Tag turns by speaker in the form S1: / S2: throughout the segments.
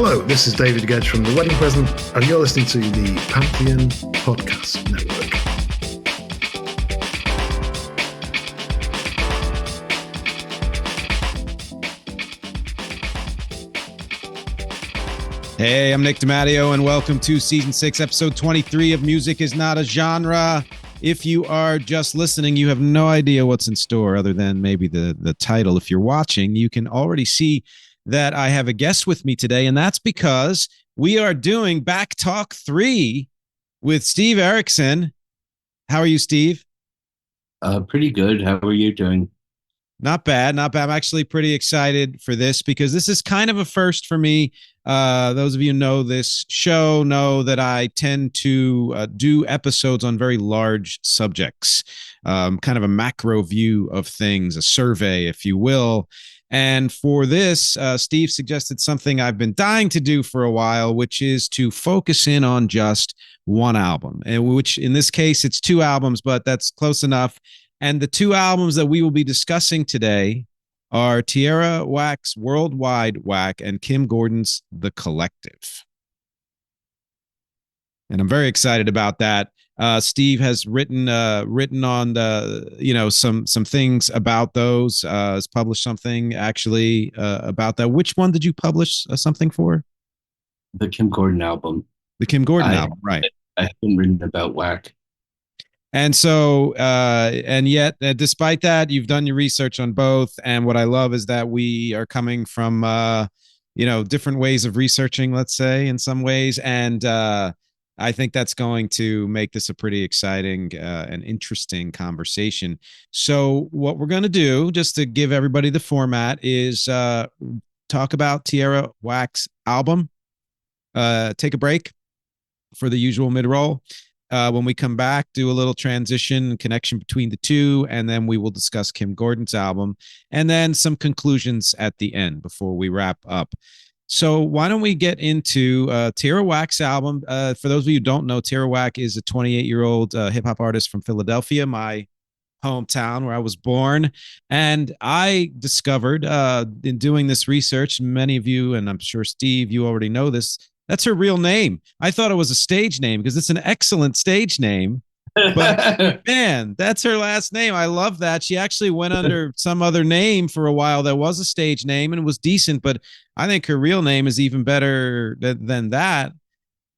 S1: Hello, this is David Gedge from The Wedding Present, and you're listening to the Pantheon Podcast Network.
S2: Hey, I'm Nick DiMatteo, and welcome to Season 6, Episode 23 of Music is Not a Genre. If you are just listening, you have no idea what's in store other than maybe the title. If you're watching, you can already see that I have a guest with me today, and that's because we are doing BackTalk 3 with Steve Erickson. How are you, Steve?
S3: Pretty good. How are you doing?
S2: Not bad, not bad. I'm actually pretty excited for this because this is kind of a first for me. Those of you who know this show know that I tend to do episodes on very large subjects, kind of a macro view of things, a survey, if you will. And for this, Steve suggested something I've been dying to do for a while, which is to focus in on just one album, and which in this case, it's two albums, but that's close enough. And the two albums that we will be discussing today are Tierra Whack's Worldwide Whack and Kim Gordon's The Collective. And I'm very excited about that. Steve has written on the, some things about those. Has published something actually about that. Which one did you publish something for?
S3: The Kim Gordon album.
S2: The Kim Gordon album, right?
S3: I haven't written about Whack.
S2: And so, and yet, despite that, you've done your research on both. And what I love is that we are coming from, different ways of researching, let's say, in some ways. And I think that's going to make this a pretty exciting and interesting conversation. So what we're going to do, just to give everybody the format, is talk about Tierra Whack's album, take a break for the usual mid-roll. When we come back, do a little transition connection between the two, and then we will discuss Kim Gordon's album, and then some conclusions at the end before we wrap up. So why don't we get into Tierra Whack's album? For those of you who don't know, Tierra Whack is a 28-year-old hip-hop artist from Philadelphia, my hometown where I was born. And I discovered in doing this research, many of you, and I'm sure Steve, you already know this, that's her real name. I thought it was a stage name because it's an excellent stage name. But man, that's her last name. I love that. She actually went under some other name for a while that was a stage name and it was decent, but I think her real name is even better than that.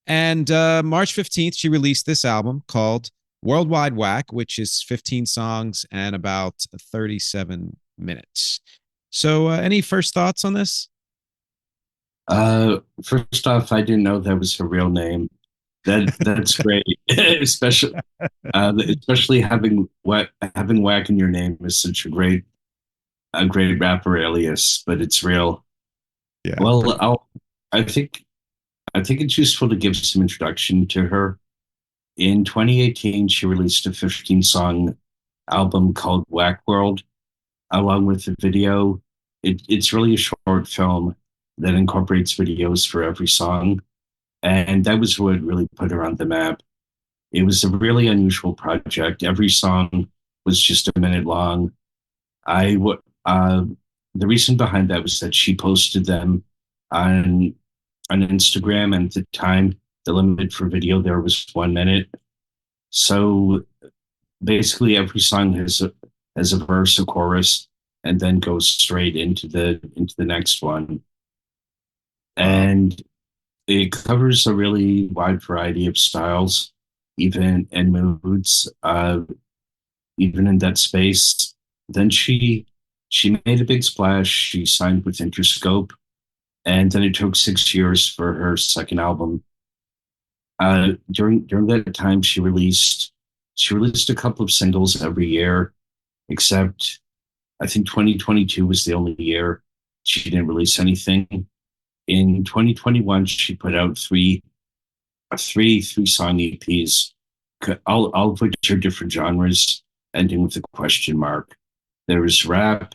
S2: And March 15th, she released this album called Worldwide Whack, which is 15 songs and about 37 minutes. So any first thoughts on this?
S3: First off, I didn't know that was her real name. That's great, especially having Whack in your name is such a great rapper alias, but it's real.
S2: Yeah.
S3: Well, I think it's useful to give some introduction to her. In 2018, she released a 15-song album called Whack World, along with a video. It's really a short film that incorporates videos for every song. And that was what really put her on the map. It was a really unusual project. Every song was just a minute long. The reason behind that was that she posted them on Instagram, and at the time, the limit for video there was 1 minute. So basically every song has a verse, a chorus, and then goes straight into the next one. And it covers a really wide variety of styles, even and moods, even in that space. Then she made a big splash. She signed with Interscope, and then it took 6 years for her second album. During that time, she released a couple of singles every year, except I think 2022 was the only year she didn't release anything. In 2021, she put out three song EPs, all of which are different genres, ending with a question mark. There was rap,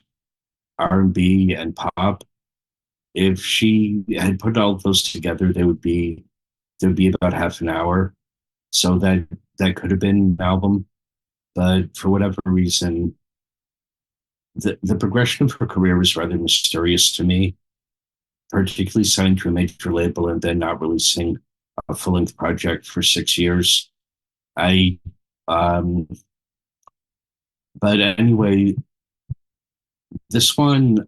S3: R&B, and pop. If she had put all of those together, there would be about half an hour. So that could have been an album, but for whatever reason, the progression of her career was rather mysterious to me. particularly signed to a major label and then not releasing a full-length project for 6 years. I, um, but anyway, this one,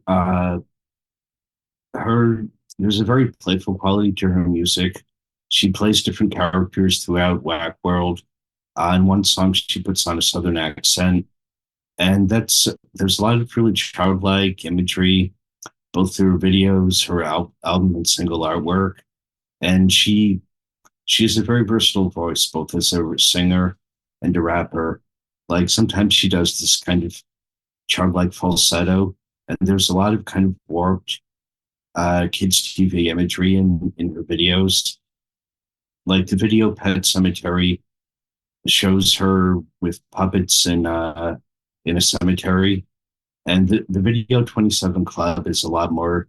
S3: her there's a very playful quality to her music. She plays different characters throughout Whack World. In one song, she puts on a southern accent, and there's a lot of really childlike imagery, both through her videos, her album and single artwork, and she has a very versatile voice, both as a singer and a rapper. Like sometimes she does this kind of childlike falsetto, and there's a lot of kind of warped kids TV imagery in her videos. Like the video Pet Cemetery shows her with puppets in a cemetery. And the video 27 Club is a lot more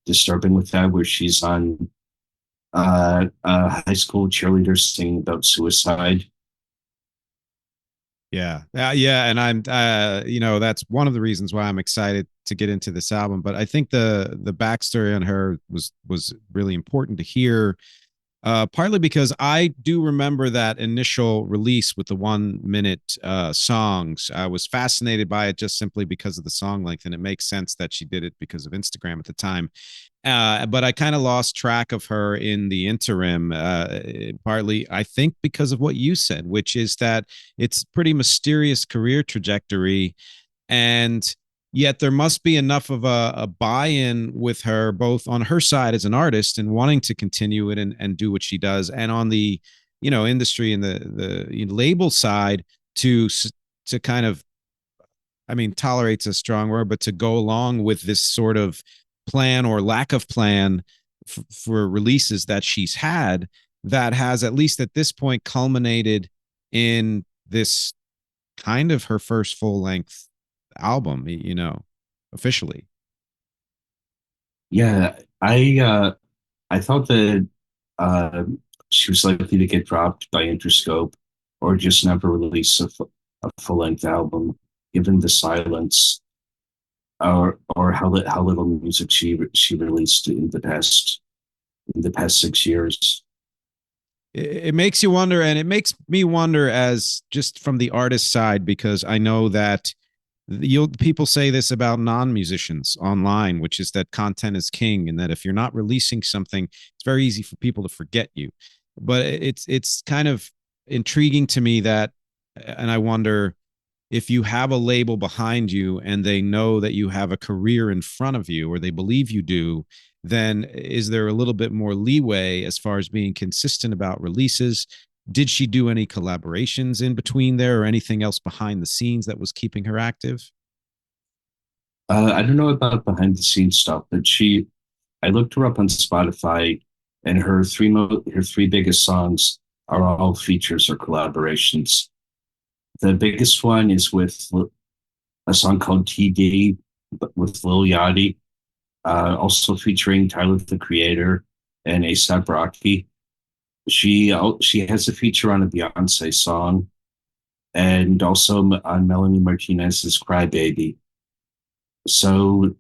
S3: disturbing with that, where she's on a high school cheerleader singing about suicide.
S2: Yeah. Yeah. And I'm, that's one of the reasons why I'm excited to get into this album. But I think the backstory on her was really important to hear. Partly because I do remember that initial release with the 1 minute songs. I was fascinated by it just simply because of the song length, and it makes sense that she did it because of Instagram at the time. But I kind of lost track of her in the interim, partly, I think, because of what you said, which is that it's pretty mysterious career trajectory. And yet there must be enough of a buy-in with her, both on her side as an artist and wanting to continue it and do what she does, and on the, industry and the label side to kind of, I mean, tolerate's a strong word, but to go along with this sort of plan or lack of plan for releases that she's had, that has, at least at this point, culminated in this kind of her first full length album, officially.
S3: Yeah, I thought that uh, she was likely to get dropped by Interscope or just never release a full length album, given the silence or how little music she released in the past 6 years.
S2: It makes you wonder, and it makes me wonder as just from the artist side, because I know that people say this about non-musicians online, which is that content is king, and that if you're not releasing something, it's very easy for people to forget you. But it's kind of intriguing to me that, and I wonder if you have a label behind you and they know that you have a career in front of you, or they believe you do, then is there a little bit more leeway as far as being consistent about releases? Did she do any collaborations in between there, or anything else behind the scenes that was keeping her active?
S3: I don't know about behind the scenes stuff, but I looked her up on Spotify, and her three biggest songs are all features or collaborations. The biggest one is with a song called TD, with Lil Yachty, also featuring Tyler the Creator and A$AP Rocky. She has a feature on a Beyonce song, and also on Melanie Martinez's Cry Baby. So,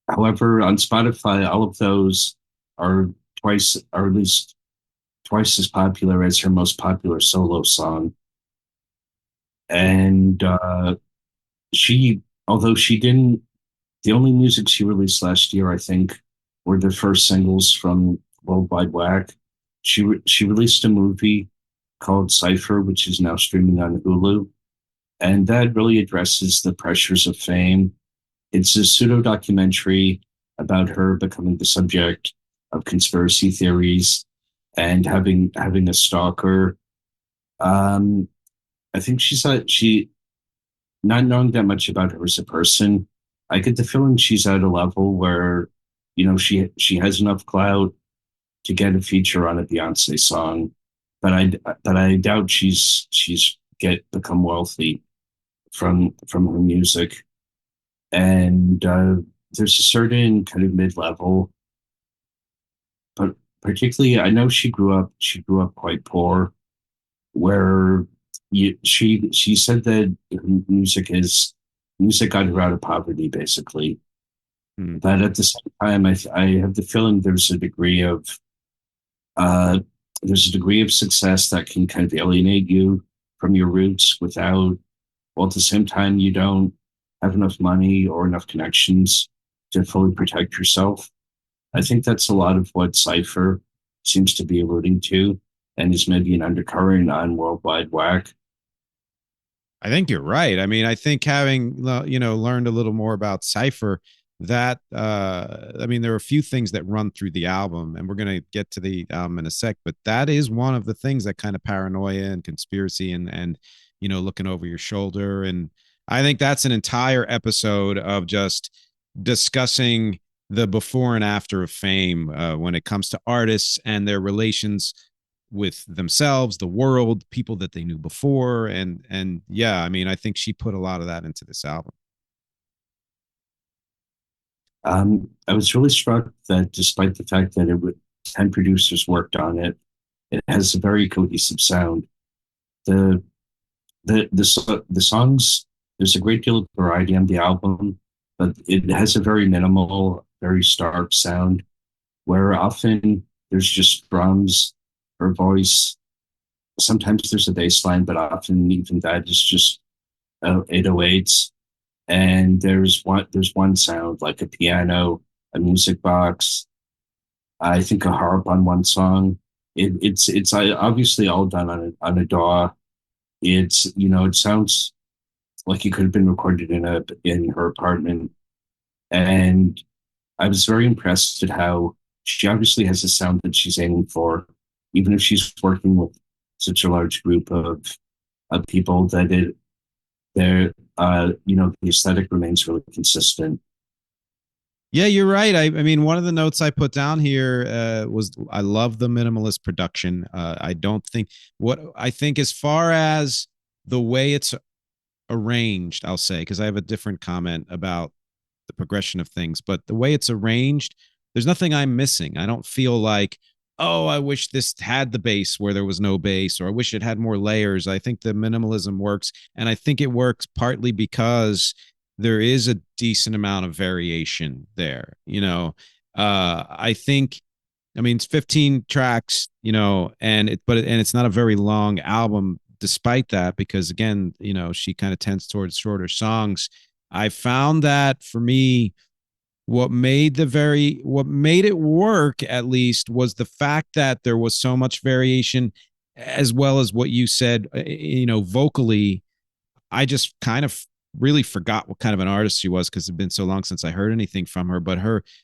S3: however, on Spotify, all of those are at least twice as popular as her most popular solo song. And although she didn't, the only music she released last year, I think, were the first singles from Worldwide Whack. She released a movie called Cypher, which is now streaming on Hulu, and that really addresses the pressures of fame. It's a pseudo documentary about her becoming the subject of conspiracy theories and having a stalker. I think she not knowing that much about her as a person. I get the feeling she's at a level where, she has enough clout to get a feature on a Beyonce song, but I doubt she's become wealthy from her music. And there's a certain kind of mid level, but particularly I know she grew up quite poor, where she said that music got her out of poverty, basically.
S2: Hmm.
S3: But at the same time, I have the feeling uh, there's a degree of success that can kind of alienate you from your roots without, while at the same time you don't have enough money or enough connections to fully protect yourself. I think that's a lot of what Cypher seems to be alluding to, and is maybe an undercurrent on Worldwide Whack.
S2: I think you're right. I mean, I think having learned a little more about Cypher, that I mean, there are a few things that run through the album, and we're gonna get to the album in a sec, but that is one of the things, that kind of paranoia and conspiracy, and looking over your shoulder. And I think that's an entire episode of just discussing the before and after of fame, when it comes to artists and their relations with themselves, the world, people that they knew before. And yeah, I mean, I think she put a lot of that into this album.
S3: I was really struck that despite the fact that 10 producers worked on it, it has a very cohesive sound. The the songs, there's a great deal of variety on the album, but it has a very minimal, very stark sound where often there's just drums or voice. Sometimes there's a bass line, but often even that is just 808s. And there's one sound like a piano, a music box, I think a harp on one song. It's obviously all done on a DAW. It sounds like it could have been recorded in her apartment. And I was very impressed at how she obviously has a sound that she's aiming for, even if she's working with such a large group of people, that the aesthetic remains really consistent.
S2: Yeah, you're right. I mean, one of the notes I put down here was, I love the minimalist production. I don't think, what I think, as far as the way it's arranged, I'll say, because I have a different comment about the progression of things, but the way it's arranged, there's nothing I'm missing. I don't feel like, oh, I wish this had the bass where there was no bass, or I wish it had more layers. I think the minimalism works, and I think it works partly because there is a decent amount of variation there. I think, I mean, it's 15 tracks, and it's not a very long album despite that, because again, she kind of tends towards shorter songs. I found that, for me, what made it work, at least, was the fact that there was so much variation, as well as what you said, vocally. I just kind of really forgot what kind of an artist she was, because it's been so long since I heard anything from her. But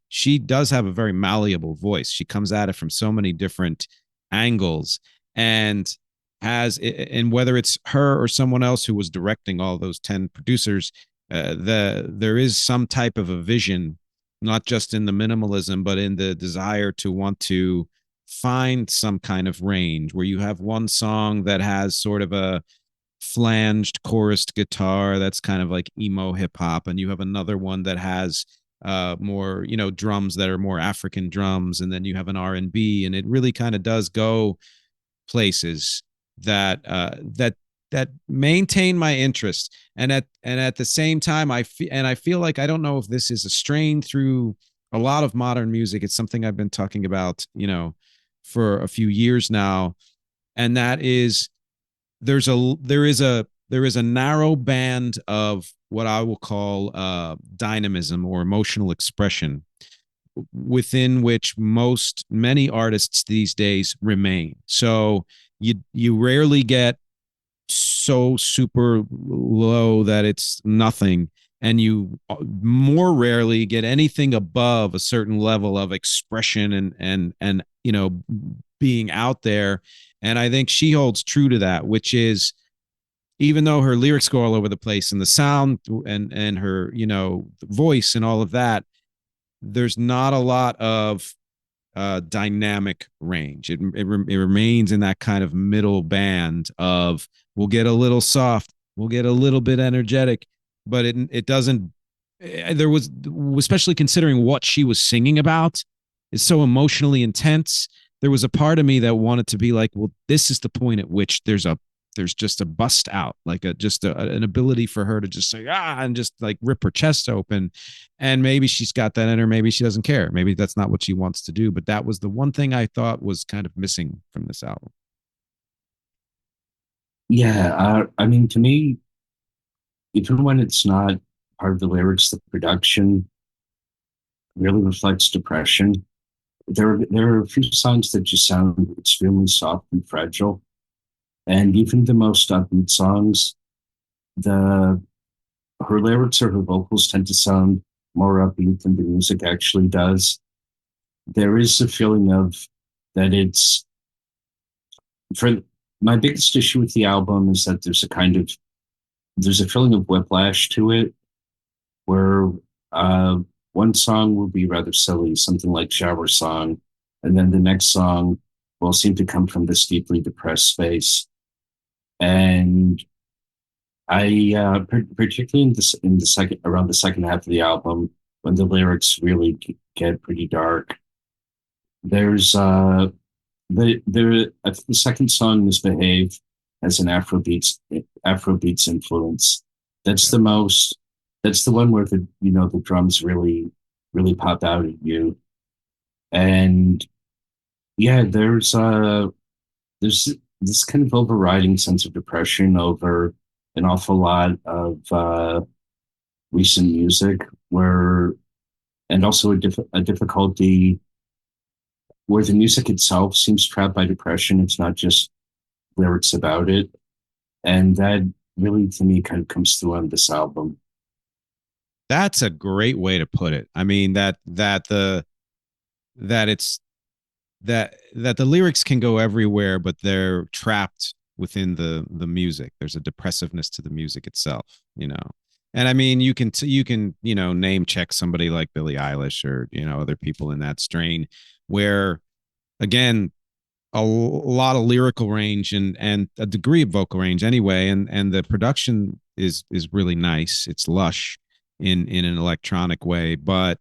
S2: she does have a very malleable voice. She comes at it from so many different angles, and and whether it's her or someone else who was directing all those 10 producers, there is some type of a vision, not just in the minimalism, but in the desire to want to find some kind of range, where you have one song that has sort of a flanged chorused guitar that's kind of like emo hip hop, and you have another one that has more, drums that are more African drums, and then you have an R&B, and it really kind of does go places that maintain my interest. And at the same time, I feel like, I don't know if this is a strain through a lot of modern music. It's something I've been talking about, for a few years now, and that is, there is a narrow band of what I will call dynamism, or emotional expression, within which many artists these days remain. So you rarely get so super low that it's nothing, and you more rarely get anything above a certain level of expression and being out there. And I think she holds true to that, which is, even though her lyrics go all over the place, and the sound and her voice and all of that, there's not a lot of dynamic range. It remains in that kind of middle band of, we'll get a little soft, we'll get a little bit energetic, but it doesn't. There was, especially considering what she was singing about, is so emotionally intense. There was a part of me that wanted to be like, well, this is the point at which there's a there's just a bust out, like an ability for her to just say and just like rip her chest open. And maybe she's got that in her, maybe she doesn't care, maybe that's not what she wants to do, but that was the one thing I thought was kind of missing from this album.
S3: Yeah, I mean, to me, even when it's not part of the lyrics, the production really reflects depression. There are a few songs that just sound extremely soft and fragile, and even the most upbeat songs, the her lyrics or her vocals tend to sound more upbeat than the music actually does. There is a feeling of that it's for my biggest issue with the album is that there's a feeling of whiplash to it where uh, one song will be rather silly, something like Shower Song, and then the next song will seem to come from this deeply depressed space. And particularly in the second around the second half of the album, when the lyrics really get pretty dark, there's I think the second song, Misbehave, has an Afrobeats influence. That's
S2: Yeah.
S3: the most. That's the one where the drums really pop out at you. And yeah, there's this kind of overriding sense of depression over an awful lot of recent music, where and also a difficulty where the music itself seems trapped by depression. It's not just lyrics about it, and that really to me kind of comes through on this album.
S2: That's a great way to put it. I mean, that it's that the lyrics can go everywhere, but they're trapped within the music. There's a depressiveness to the music itself, you know. And I mean, you can name check somebody like Billie Eilish or other people in that strain, where again lot of lyrical range and a degree of vocal range anyway, and the production is really nice. It's lush in an electronic way, but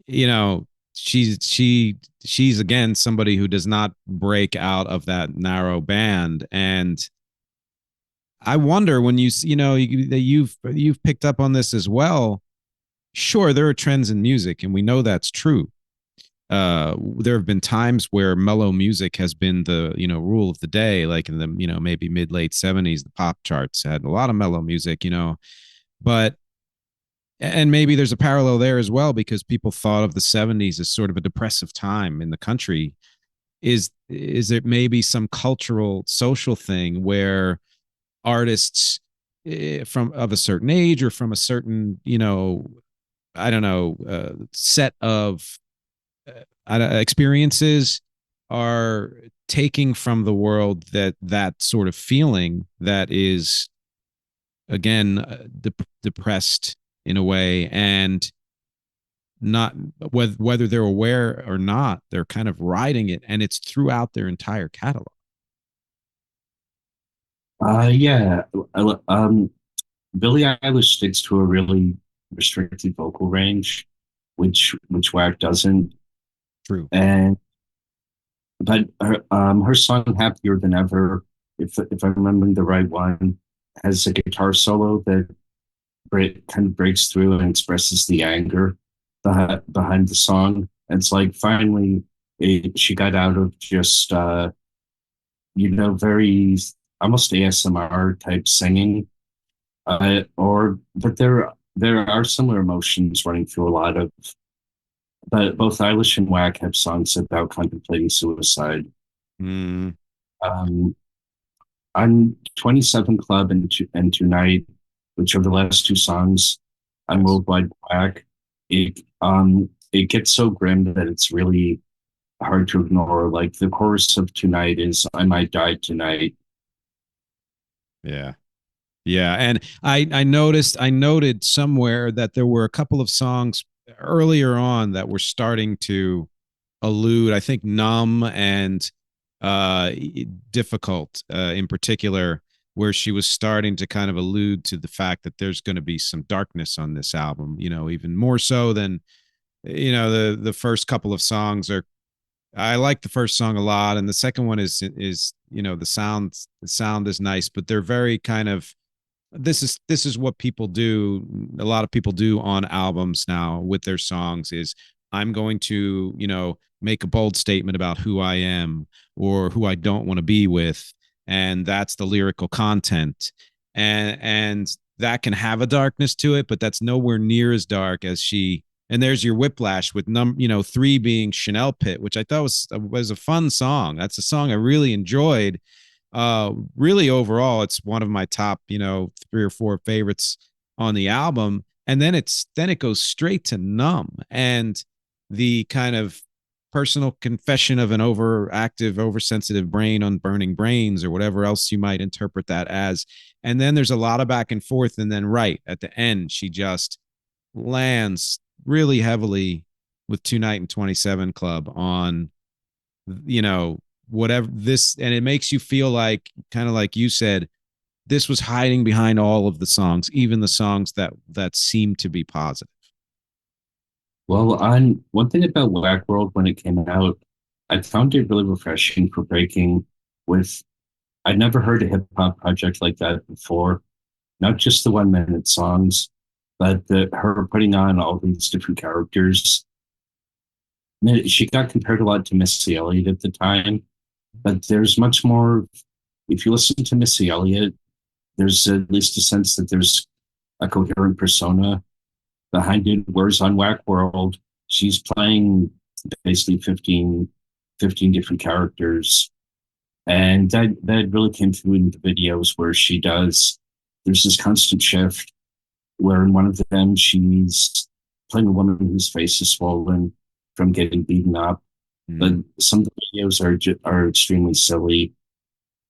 S2: you know she's again somebody who does not break out of that narrow band. And I wonder, when that you've picked up on this as well. Sure, there are trends in music and we know that's true. There have been times where mellow music has been the rule of the day, like in the maybe mid late 70s. The pop charts had a lot of mellow music, but and maybe there's a parallel there as well, because people thought of the 70s as sort of a depressive time in the country. Is there maybe some cultural social thing where artists from of a certain age or from a certain I don't know set of experiences are taking from the world that sort of feeling that is again depressed in a way, and not whether they're aware or not, they're kind of riding it, and it's throughout their entire catalog.
S3: Yeah, Billie Eilish sticks to a really restricted vocal range, which Whack doesn't.
S2: True.
S3: And but her song "Happier Than Ever," if I'm remembering the right one, has a guitar solo that kind of breaks through and expresses the anger behind the song. And it's like finally she got out of just very almost ASMR type singing, but there are similar emotions running through a lot of. But both Eilish and Whack have songs about contemplating suicide.
S2: Mm.
S3: On 27 Club and Tonight, which are the last two songs on Worldwide Whack, it gets so grim that it's really hard to ignore. Like the chorus of Tonight is "I might die tonight."
S2: Yeah. Yeah, and I noted somewhere that there were a couple of songs earlier on that were starting to allude. I think "Numb" and "Difficult" in particular, where she was starting to kind of allude to the fact that there's going to be some darkness on this album. Even more so than the first couple of songs are. I like the first song a lot, and the second one is the sound is nice, but they're very kind of, this is what people do. A lot of people do on albums now with their songs is, I'm going to, make a bold statement about who I am or who I don't want to be with. And that's the lyrical content. And that can have a darkness to it, but that's nowhere near as dark as she. And there's your whiplash with 3 being Chanel Pit, which I thought was a fun song. That's a song I really enjoyed. Really overall, it's one of my top, 3 or 4 favorites on the album. And then it goes straight to Numb, and the kind of personal confession of an overactive, oversensitive brain on burning brains, or whatever else you might interpret that as. And then there's a lot of back and forth. And then right at the end, she just lands really heavily with Two Night and 27 Club on, whatever this, and it makes you feel like, kind of like you said, this was hiding behind all of the songs, even the songs that seem to be positive.
S3: Well, on one thing about Whack World when it came out, I found it really refreshing for breaking with. I'd never heard a hip hop project like that before. Not just the 1 minute songs, but her putting on all these different characters. I mean, she got compared a lot to Missy Elliott at the time, but there's much more. If you listen to Missy Elliott, there's at least a sense that there's a coherent persona behind it. Whereas on Whack World, she's playing basically 15 different characters. And that really came through in the videos where there's this constant shift where in one of them, she's playing a woman whose face is swollen from getting beaten up. But some of the videos are extremely silly.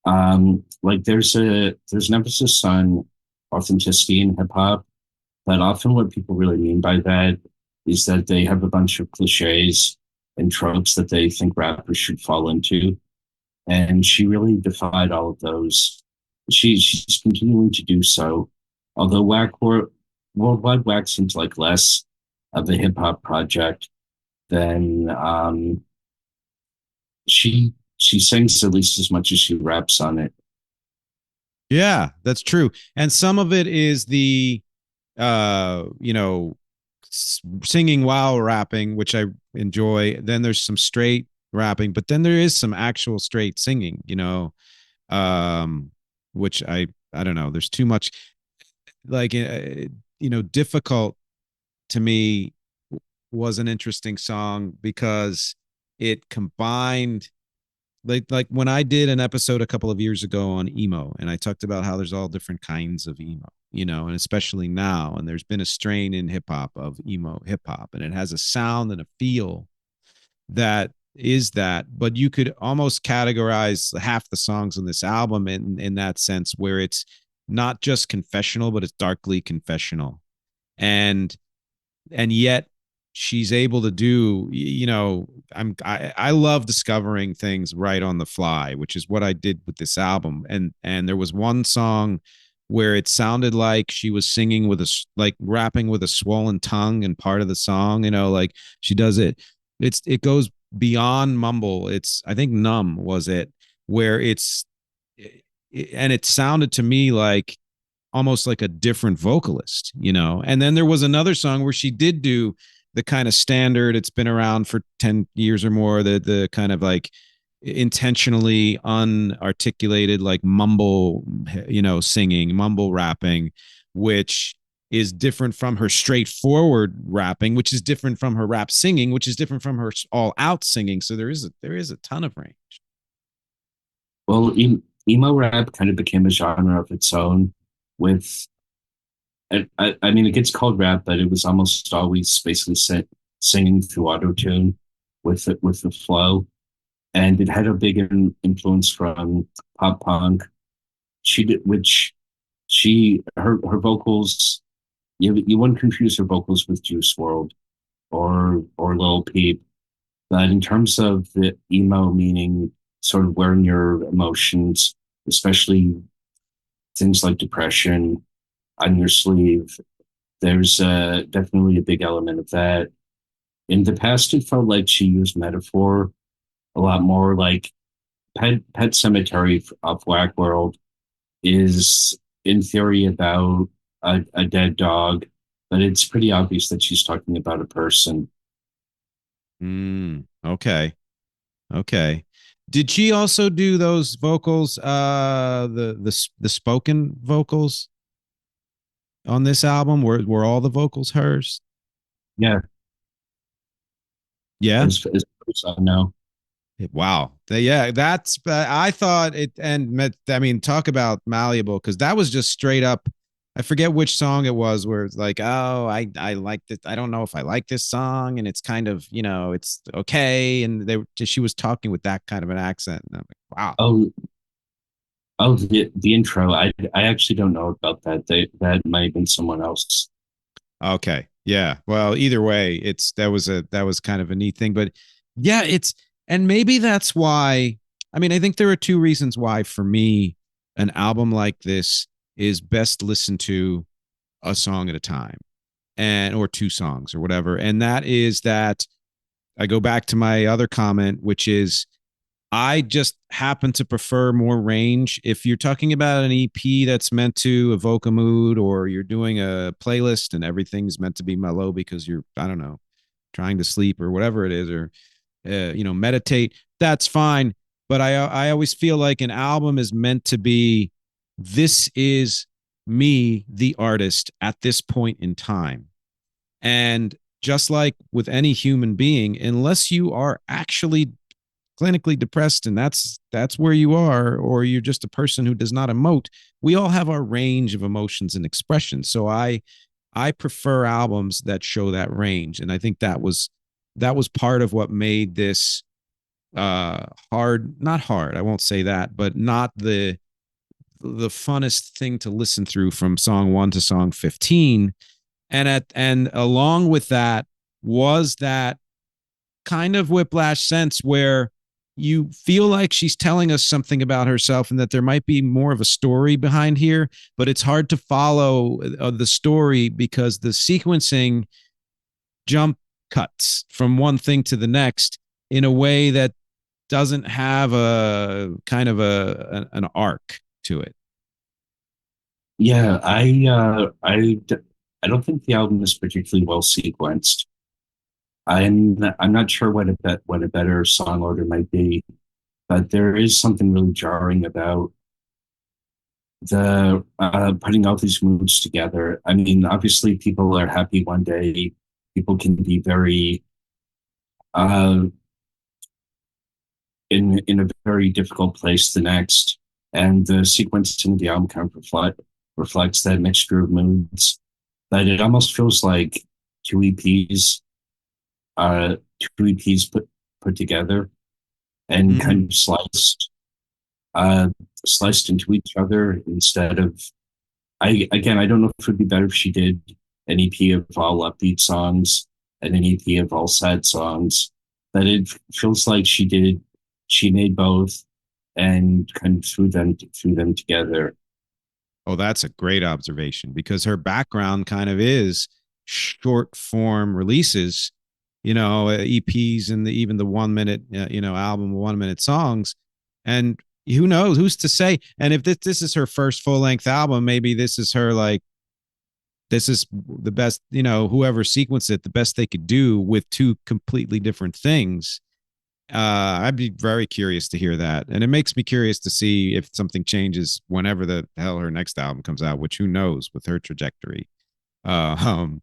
S3: Like there's an emphasis on authenticity in hip hop, but often what people really mean by that is that they have a bunch of cliches and tropes that they think rappers should fall into. And she really defied all of those. She's continuing to do so. Although Worldwide Whack seems like less of a hip hop project than she sings at least as much as she raps on it.
S2: Yeah, that's true. And some of it is the singing while rapping, which I enjoy. Then there's some straight rapping, but then there is some actual straight singing, which I don't know. There's too much, like, Difficult to me was an interesting song because it combined, like when I did an episode a couple of years ago on emo, and I talked about how there's all different kinds of emo, and especially now, and there's been a strain in hip hop of emo hip hop, and it has a sound and a feel that is that, but you could almost categorize half the songs on this album in that sense, where it's not just confessional, but it's darkly confessional. And yet she's able to do, I love discovering things right on the fly, which is what I did with this album. And there was one song where it sounded like she was singing like rapping with a swollen tongue, and part of the song, like she does it. It goes beyond mumble. I think Numb was it, where and it sounded to me like almost like a different vocalist, And then there was another song where she did do the kind of standard, it's been around for 10 years or more, the kind of like intentionally unarticulated, like mumble, singing, mumble rapping, which is different from her straightforward rapping, which is different from her rap singing, which is different from her all out singing. So there is a ton of range.
S3: Well, emo rap kind of became a genre of its own with, I mean, it gets called rap, but it was almost always basically singing through auto-tune with the flow. And it had a big influence from pop punk. Her vocals, you wouldn't confuse her vocals with Juice WRLD or Lil Peep. But in terms of the emo meaning, sort of wearing your emotions, especially things like depression, on your sleeve, there's definitely a big element of that. In the past, it felt like she used metaphor a lot more. Like Pet Cemetery of Whack World is in theory about a dead dog, but it's pretty obvious that she's talking about a person.
S2: Okay. Okay. Did she also do those vocals, the spoken vocals on this album? Were all the vocals hers?
S3: Yeah,
S2: Yeah.
S3: as far as I know.
S2: Wow. Yeah, that's I thought it I mean, talk about malleable because that was just straight up. I forget which song it was where it's like, oh, I like this. I don't know if I like this song, and it's kind of, it's okay. And she was talking with that kind of an accent. And I'm like, wow.
S3: Oh, oh, the intro. I actually don't know about that. That might have been someone else.
S2: Okay. Yeah. Well, either way, that was kind of a neat thing. But yeah, and maybe that's why. I mean, I think there are two reasons why for me an album like this is best listened to a song at a time, and or two songs or whatever. And that is that I go back to my other comment, which is I just happen to prefer more range. If you're talking about an EP that's meant to evoke a mood, or you're doing a playlist and everything's meant to be mellow because you're, I don't know, trying to sleep or whatever it is, or meditate, that's fine. But I always feel like an album is meant to be, this is me, the artist, at this point in time. And just like with any human being, unless you are actually clinically depressed and that's where you are, or you're just a person who does not emote, we all have our range of emotions and expressions. So I prefer albums that show that range, and I think that was part of what made this hard, not hard, I won't say that, but not the funnest thing to listen through from song 1 to song 15. And along with that was that kind of whiplash sense where you feel like she's telling us something about herself and that there might be more of a story behind here, but it's hard to follow the story because the sequencing jump cuts from one thing to the next in a way that doesn't have a kind of an arc to it.
S3: Yeah, I don't think the album is particularly well sequenced. I'm not sure what a better song order might be, but there is something really jarring about the putting all these moods together. I mean, obviously, people are happy one day. People can be very uh, in a very difficult place the next, and the sequencing of the album kind of reflects that mixture of moods. That it almost feels like two EPs, two EPs put together and kind of uh, sliced into each other instead of. I don't know if it would be better if she did an EP of all upbeat songs and an EP of all sad songs. But it feels like she made both and kind of threw them together.
S2: Oh, that's a great observation because her background kind of is short form releases, EPs and even the 1 minute, album, 1 minute songs. And who knows, who's to say? And if this is her first full length album, maybe this is her, like, this is the best, whoever sequenced it, the best they could do with two completely different things. I'd be very curious to hear that, and it makes me curious to see if something changes whenever the hell her next album comes out, which who knows with her trajectory. Uh, um,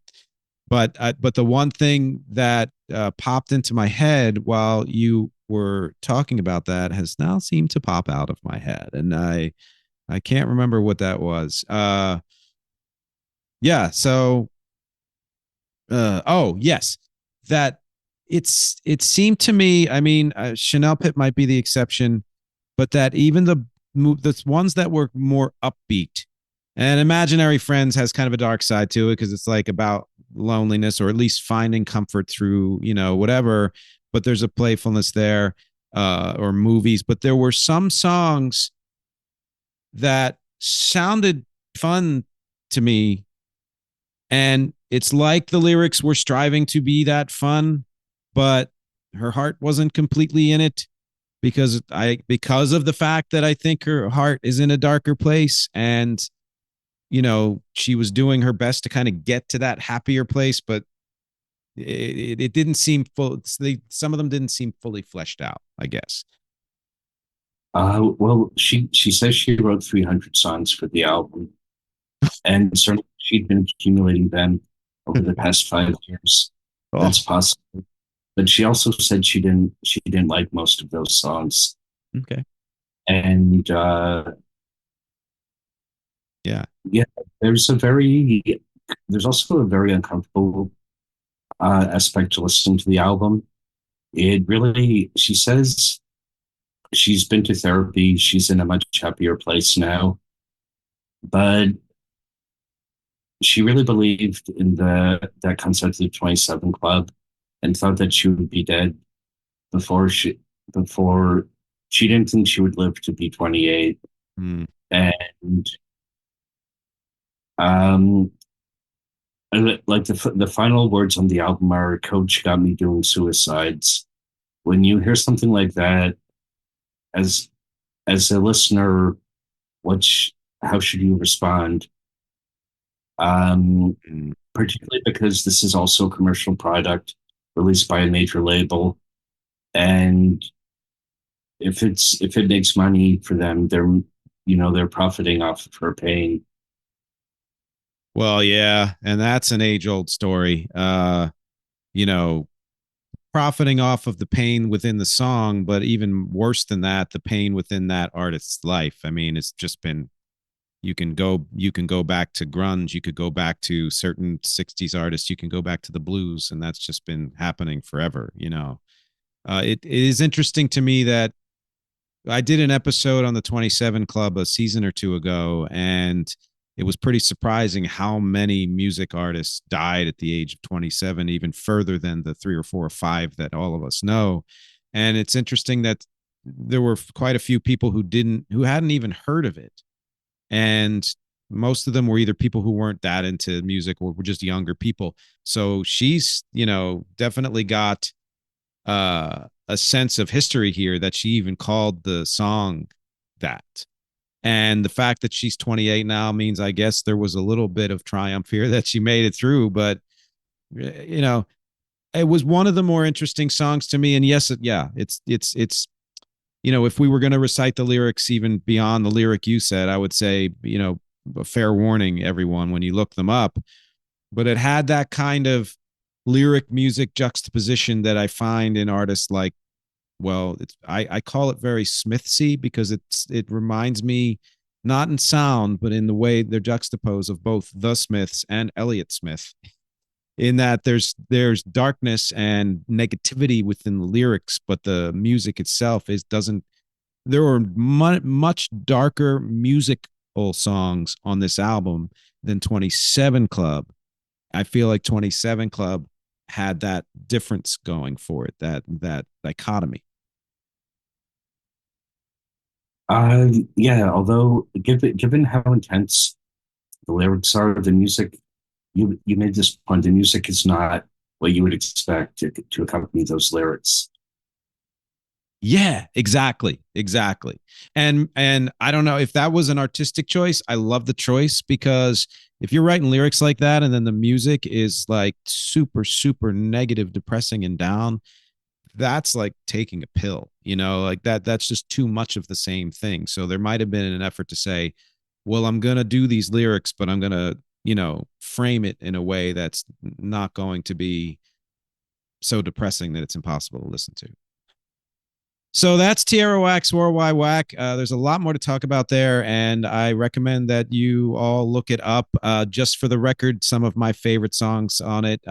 S2: but the one thing that popped into my head while you were talking about that has now seemed to pop out of my head, and I can't remember what that was. Yeah, so oh yes, that it seemed to me, I mean, Chanel Pit might be the exception, but that even the ones that were more upbeat, and Imaginary Friends has kind of a dark side to it because it's like about loneliness or at least finding comfort through, whatever, but there's a playfulness there, or movies, but there were some songs that sounded fun to me, and it's like the lyrics were striving to be that fun, but her heart wasn't completely in it. because of the fact that I think her heart is in a darker place, and she was doing her best to kind of get to that happier place, but it didn't seem full. Some of them didn't seem fully fleshed out, I guess.
S3: Well, she says she wrote 300 songs for the album, and certainly she'd been accumulating them over the past 5 years.
S2: Oh.
S3: That's possible. But she also said she didn't like most of those songs.
S2: Okay.
S3: And
S2: yeah,
S3: there's also a very uncomfortable aspect to listening to the album. She says she's been to therapy. She's in a much happier place now. But she really believed in that concept of the 27 Club and thought that she would be dead before she didn't think she would live to be 28. And like the final words on the album are, "Coach got me doing suicides." When you hear something like that, as a listener, how should you respond? Particularly because this is also a commercial product released by a major label, and if it makes money for them, they're profiting off of her pain.
S2: Well, yeah, and that's an age-old story. Profiting off of the pain within the song, but even worse than that, the pain within that artist's life. I mean, it's just been. You can go back to grunge. You could go back to certain 60s artists. You can go back to the blues, and that's just been happening forever. It is interesting to me that I did an episode on the 27 Club a season or two ago, and it was pretty surprising how many music artists died at the age of 27, even further than the 3 or 4 or 5 that all of us know. And it's interesting that there were quite a few people who hadn't even heard of it. And most of them were either people who weren't that into music or were just younger people. So she's, definitely got a sense of history here, that she even called the song that. And the fact that she's 28 now means, I guess, there was a little bit of triumph here that she made it through. But, it was one of the more interesting songs to me. And yes, it's if we were going to recite the lyrics even beyond the lyric you said, I would say, a fair warning, everyone, when you look them up. But it had that kind of lyric music juxtaposition that I find in artists like, I call it very Smithsy, because it reminds me, not in sound, but in the way they're juxtaposed, of both the Smiths and Elliott Smith, in that there's darkness and negativity within the lyrics, but the music itself there are much darker musical songs on this album than 27 Club. I feel like 27 Club had that difference going for it, that dichotomy.
S3: Although given how intense the lyrics are, the music, you made this point, the music is not what you would expect to accompany those lyrics.
S2: Yeah, exactly. And I don't know if that was an artistic choice. I love the choice, because if you're writing lyrics like that and then the music is like super, super negative, depressing, and down, that's like taking a pill, like that's just too much of the same thing. So there might have been an effort to say, well, I'm going to do these lyrics, but I'm going to, frame it in a way that's not going to be so depressing that it's impossible to listen to. So that's Tierra Wax Worldwide Whack. There's a lot more to talk about there, and I recommend that you all look it up. Just for the record, some of my favorite songs on it: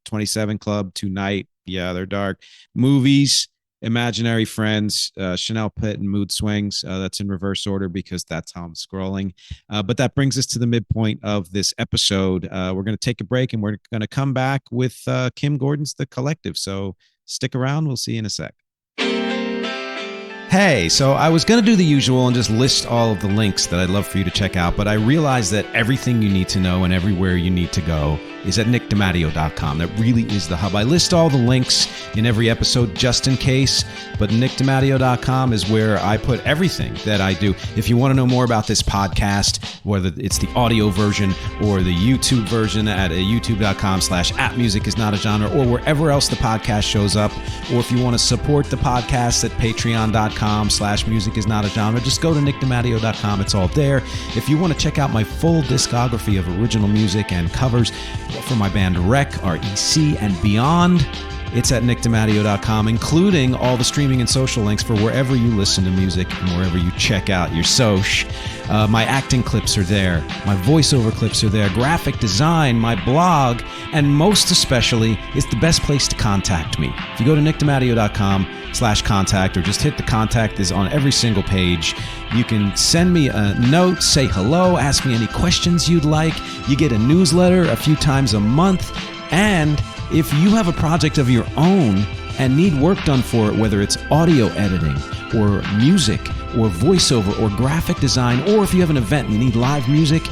S2: 27 Club, Tonight, yeah, they're dark. Movies, Imaginary Friends, Chanel Pitt, and Mood Swings. That's in reverse order because that's how I'm scrolling. But that brings us to the midpoint of this episode. We're going to take a break, and we're going to come back with Kim Gordon's The Collective. So stick around. We'll see you in a sec. Hey, so I was going to do the usual and just list all of the links that I'd love for you to check out, but I realized that everything you need to know and everywhere you need to go is at nickdamadio.com. That really is the hub. I list all the links in every episode just in case, but nickdamadio.com is where I put everything that I do. If you want to know more about this podcast, whether it's the audio version or the YouTube version at youtube.com/@musicisnotagenre, or wherever else the podcast shows up, or if you want to support the podcast at patreon.com/musicisnotagenre, just go to nickdamadio.com. It's all there. If you want to check out my full discography of original music and covers for my band REC and beyond, it's at nickdamadio.com, including all the streaming and social links for wherever you listen to music and wherever you check out your soch. My acting clips are there. My voiceover clips are there. Graphic design, my blog, and most especially, it's the best place to contact me. If you go to nickdamadio.com/contact, or just hit the contact is on every single page. You can send me a note, say hello, ask me any questions you'd like. You get a newsletter a few times a month. And if you have a project of your own and need work done for it, whether it's audio editing or music or voiceover or graphic design, or if you have an event and you need live music,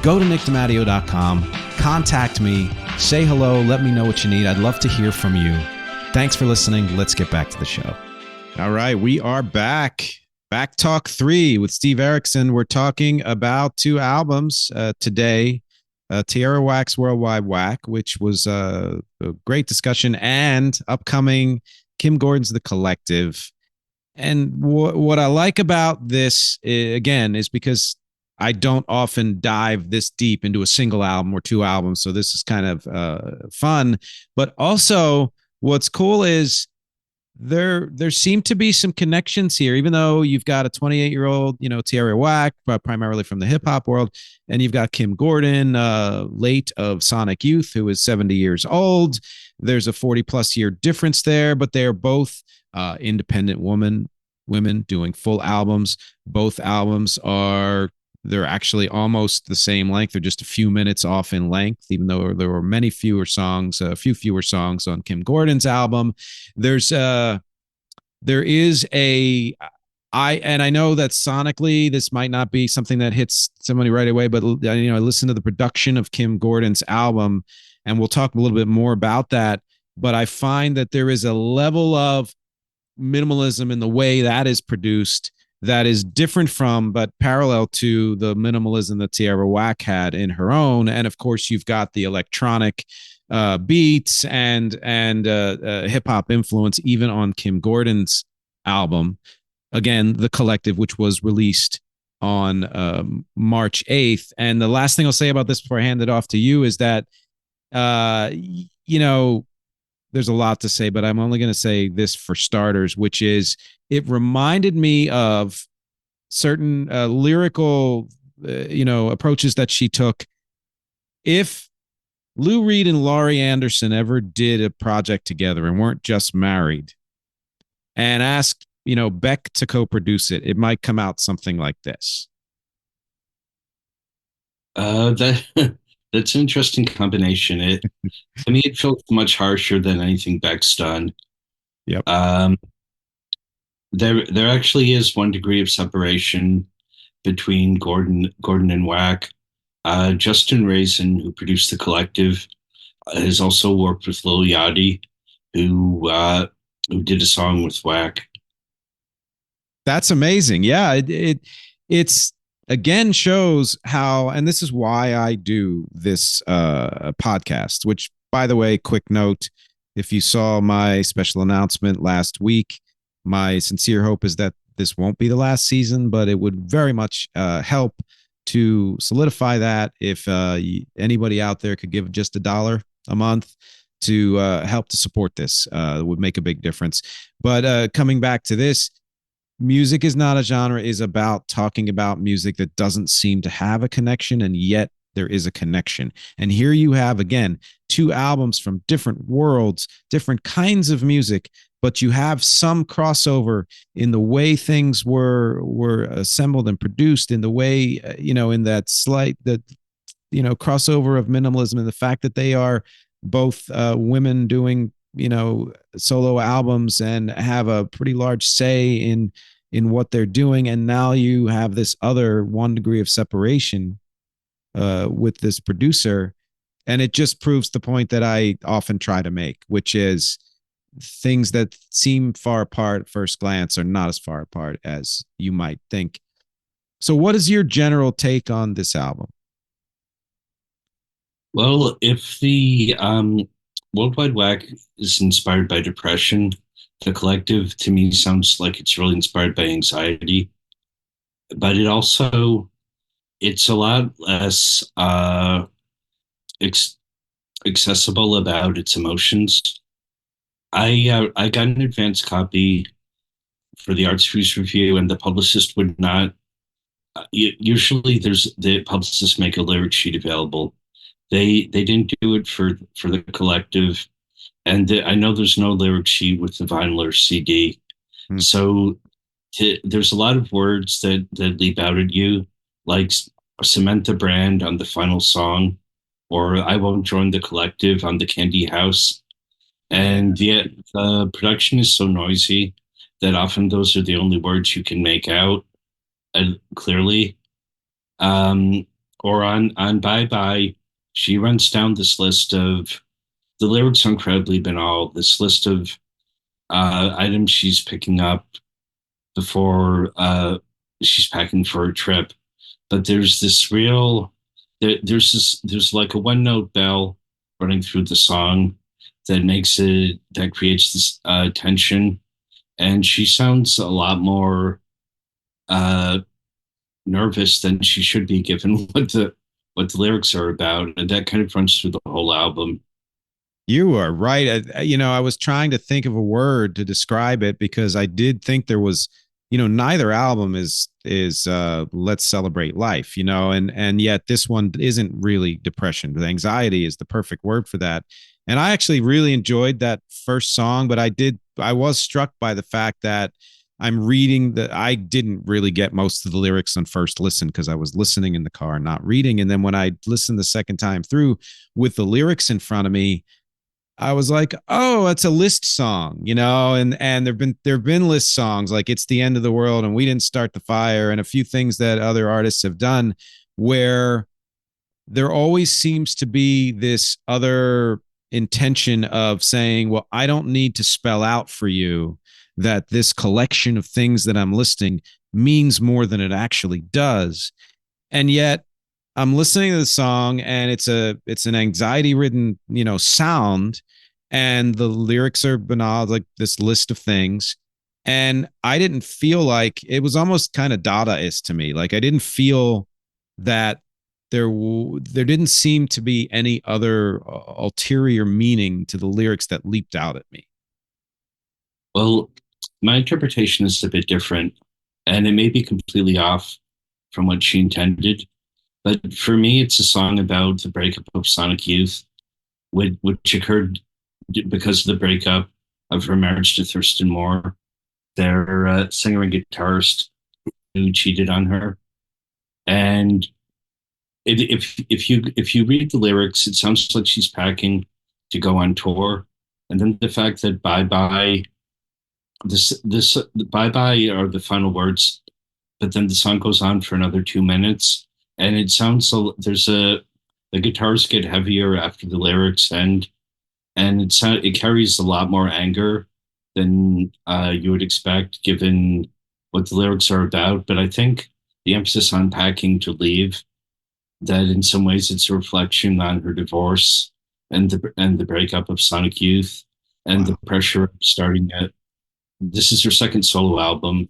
S2: go to nickdamadio.com, contact me, say hello, let me know what you need. I'd love to hear from you. Thanks for listening. Let's get back to the show. All right, we are back. BackTalk 3 with Steve Erickson. We're talking about two albums today. Tierra Wax Worldwide Whack, which was a great discussion, and upcoming Kim Gordon's The Collective. And what I like about this, again, is because I don't often dive this deep into a single album or two albums, so this is kind of fun. But also, what's cool is there seem to be some connections here, even though you've got a 28-year-old, Tierra Whack, primarily from the hip hop world, and you've got Kim Gordon, late of Sonic Youth, who is 70 years old. There's a 40+ year difference there, but they're both independent women doing full albums. Both albums they're actually almost the same length. They're just a few minutes off in length, even though there were a few fewer songs on Kim Gordon's album. I know that sonically this might not be something that hits somebody right away, but I listened to the production of Kim Gordon's album, and we'll talk a little bit more about that. But I find that there is a level of minimalism in the way that is produced that is different from, but parallel to, the minimalism that Tierra Whack had in her own. And of course, you've got the electronic beats and hip hop influence even on Kim Gordon's album. Again, The Collective, which was released on March 8th. And the last thing I'll say about this before I hand it off to you is that, there's a lot to say, but I'm only going to say this for starters, which is it reminded me of certain lyrical, approaches that she took. If Lou Reed and Laurie Anderson ever did a project together and weren't just married, and asked, Beck to co-produce it, it might come out something like this.
S3: That's an interesting combination. To me, it feels much harsher than anything Beck's done.
S2: Yep.
S3: There actually is one degree of separation between Gordon and Whack. Justin Raisin, who produced The Collective, has also worked with Lil Yachty, who did a song with Whack.
S2: That's amazing. Yeah, it's again shows how, and this is why I do this podcast, which, by the way, quick note, if you saw my special announcement last week, my sincere hope is that this won't be the last season, but it would very much help to solidify that if anybody out there could give just $1 a month to help to support this. It would make a big difference. But coming back to this, Music Is Not a Genre is about talking about music that doesn't seem to have a connection, and yet there is a connection. And here you have, again, two albums from different worlds, different kinds of music, but you have some crossover in the way things were assembled and produced, in the way, in that slight, crossover of minimalism, and the fact that they are both women doing, solo albums and have a pretty large say in what they're doing. And now you have this other one degree of separation with this producer. And it just proves the point that I often try to make, which is things that seem far apart at first glance are not as far apart as you might think. So, what is your general take on this album?
S3: Well, if the Worldwide Whack is inspired by depression, the collective to me sounds like it's really inspired by anxiety. But it's a lot less ex- accessible about its emotions. I got an advance copy for the Arts Fuse review, and the publicist would not. Usually, there's the publicists make a lyric sheet available. They didn't do it for the collective, and I know there's no lyric sheet with the vinyl or CD.
S2: Hmm.
S3: So there's a lot of words that leap out at you, like cement the brand on the final song, or I won't join the collective on the Candy House. And yet the production is so noisy that often those are the only words you can make out clearly. Um, or on Bye Bye, she runs down this list of the lyrics are incredibly banal. This list of items she's picking up before she's packing for a trip. But there's like a one note bell running through the song that creates this tension, and she sounds a lot more uh, nervous than she should be given what the lyrics are about, and that kind of runs through the whole album.
S2: You are right. I was trying to think of a word to describe it because I did think there was, neither album is let's celebrate life, and yet this one isn't really depression. But anxiety is the perfect word for that. And I actually really enjoyed that first song, but I was struck by the fact that I'm reading that I didn't really get most of the lyrics on first listen because I was listening in the car, not reading. And then when I listened the second time through with the lyrics in front of me, I was like, oh, it's a list song, and there've been list songs like It's the End of the World and We Didn't Start the Fire and a few things that other artists have done where there always seems to be this other intention of saying, well, I don't need to spell out for you that this collection of things that I'm listing means more than it actually does. And yet I'm listening to the song and it's an anxiety ridden, sound, and the lyrics are banal, like this list of things. And I didn't feel like it was almost kind of Dadaist to me. Like I didn't feel that there didn't seem to be any other ulterior meaning to the lyrics that leaped out at me.
S3: Well, my interpretation is a bit different, and it may be completely off from what she intended. But for me, it's a song about the breakup of Sonic Youth, which occurred because of the breakup of her marriage to Thurston Moore, their singer and guitarist who cheated on her. And if you read the lyrics, it sounds like she's packing to go on tour. And then the fact that "Bye Bye," this "Bye Bye" are the final words, but then the song goes on for another 2 minutes, and it sounds so. The guitars get heavier after the lyrics end, and it carries a lot more anger than you would expect given what the lyrics are about. But I think the emphasis on packing to leave, that in some ways it's a reflection on her divorce and the breakup of Sonic Youth and the
S2: Wow.
S3: pressure of starting it. This is her second solo album,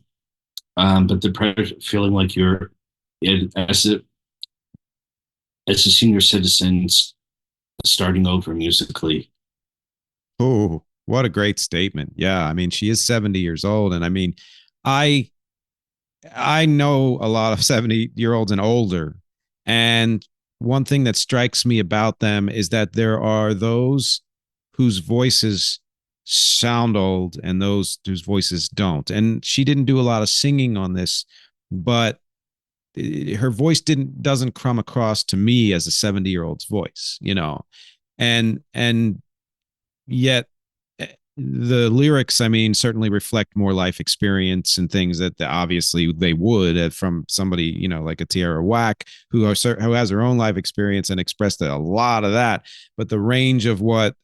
S3: but the feeling like you're as a senior citizen starting over musically.
S2: Oh, what a great statement. Yeah. I mean, she is 70 years old. And I mean, I I know a lot of 70-year-olds and older. And one thing that strikes me about them is that there are those whose voices sound old and those whose voices don't. And she didn't do a lot of singing on this, but her voice doesn't come across to me as a 70-year-old's voice, and yet the lyrics, I mean, certainly reflect more life experience and things that obviously they would from somebody, you know, like a Tierra Whack who has her own life experience and expressed a lot of that. But the range of what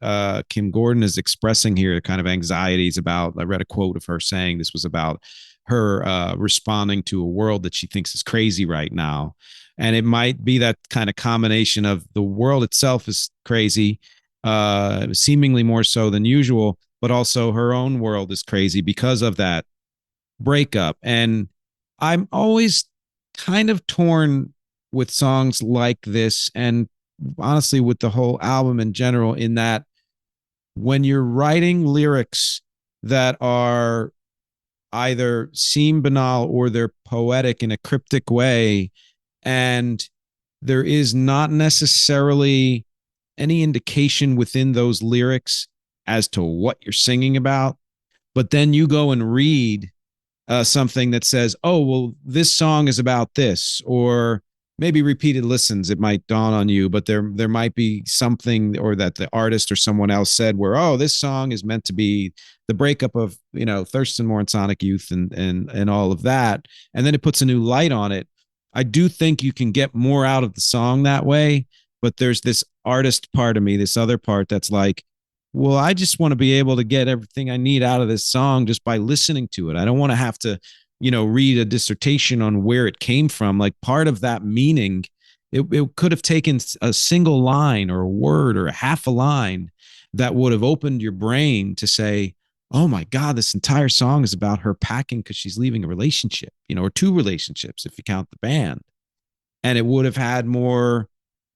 S2: Kim Gordon is expressing here, kind of anxieties about, I read a quote of her saying this was about her responding to a world that she thinks is crazy right now. And it might be that kind of combination of the world itself is crazy, seemingly more so than usual, but also her own world is crazy because of that breakup. And I'm always kind of torn with songs like this, and honestly with the whole album in general, in that when you're writing lyrics that are either seem banal or they're poetic in a cryptic way, and there is not necessarily any indication within those lyrics as to what you're singing about, but then you go and read something that says, oh, well, this song is about this, or maybe repeated listens, it might dawn on you, but there might be something, or that the artist or someone else said where, oh, this song is meant to be the breakup of, you know, Thurston Moore and Sonic Youth and all of that. And then it puts a new light on it. I do think you can get more out of the song that way, but there's this artist part of me, this other part that's like, well, I just want to be able to get everything I need out of this song just by listening to it. I don't want to have to, you know, read a dissertation on where it came from. Like, part of that meaning, it could have taken a single line or a word or a half a line that would have opened your brain to say, oh my God, this entire song is about her packing because she's leaving a relationship, you know, or two relationships if you count the band. And it would have had more,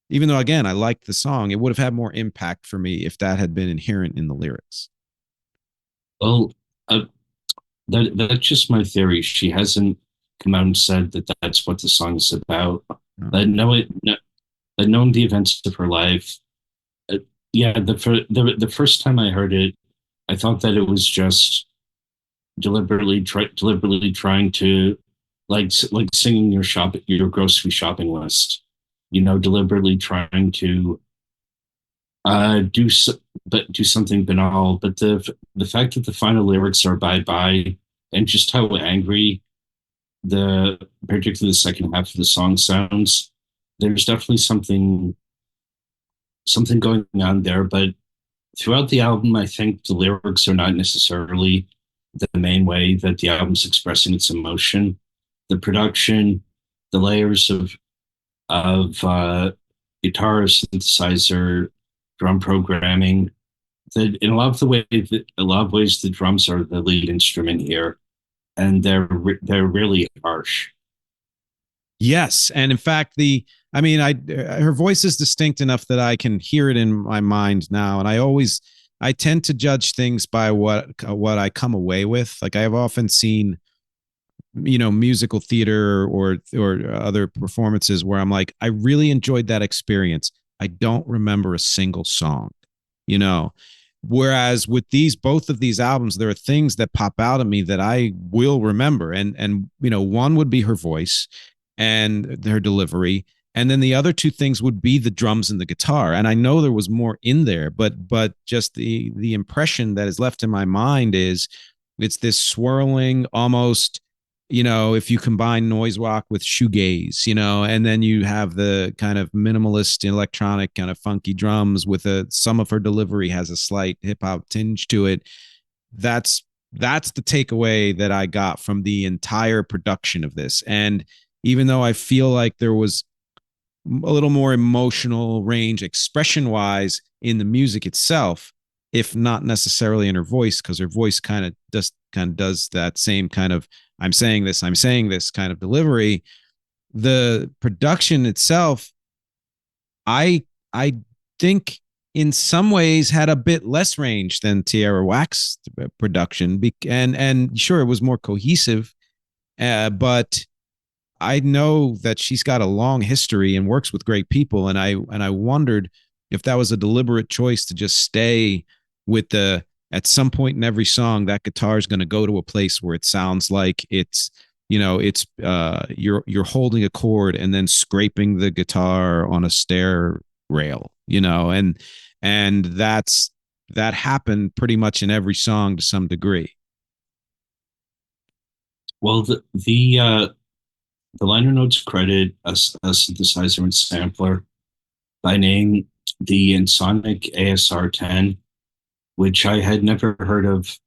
S2: even though, again, I liked the song, it would have had more impact for me if that had been inherent in the lyrics.
S3: Well, that's just my theory. She hasn't come out and said that that's what the song is about.
S2: No.
S3: Knowing the events of her life, uh, yeah, the first time I heard it, I thought that it was just deliberately trying to, like singing your grocery shopping list, you know, deliberately trying to do something banal. But the fact that the final lyrics are bye bye, and just how angry particularly the second half of the song sounds, there's definitely something going on there. But throughout the album, I think the lyrics are not necessarily the main way that the album's expressing its emotion. The production, the layers of guitar, synthesizer, drum programming. That in a lot of ways, the drums are the lead instrument here, and they're really harsh.
S2: Yes, and in fact, I mean, her voice is distinct enough that I can hear it in my mind now, and I tend to judge things by what I come away with. Like, I have often seen, you know, musical theater or other performances where I'm like, I really enjoyed that experience. I don't remember a single song, you know. Whereas with both of these albums, there are things that pop out at me that I will remember, and you know, one would be her voice and her delivery, and then the other two things would be the drums and the guitar. And I know there was more in there, but just the impression that is left in my mind is it's this swirling, almost, you know, if you combine noise rock with shoegaze, you know, and then you have the kind of minimalist electronic kind of funky drums with some of her delivery has a slight hip hop tinge to it. That's the takeaway that I got from the entire production of this. And even though I feel like there was a little more emotional range expression wise in the music itself, if not necessarily in her voice, because her voice kind of does that same kind of I'm saying this kind of delivery. The production itself, I think in some ways had a bit less range than Tierra Whack's production, and sure, it was more cohesive, but I know that she's got a long history and works with great people, and I wondered if that was a deliberate choice to just stay with at some point in every song, that guitar is going to go to a place where it sounds like it's, you know, it's you're holding a chord and then scraping the guitar on a stair rail, you know, and that happen pretty much in every song to some degree.
S3: Well, the liner notes credit a synthesizer and sampler by name the Ensoniq ASR10, which I had never heard of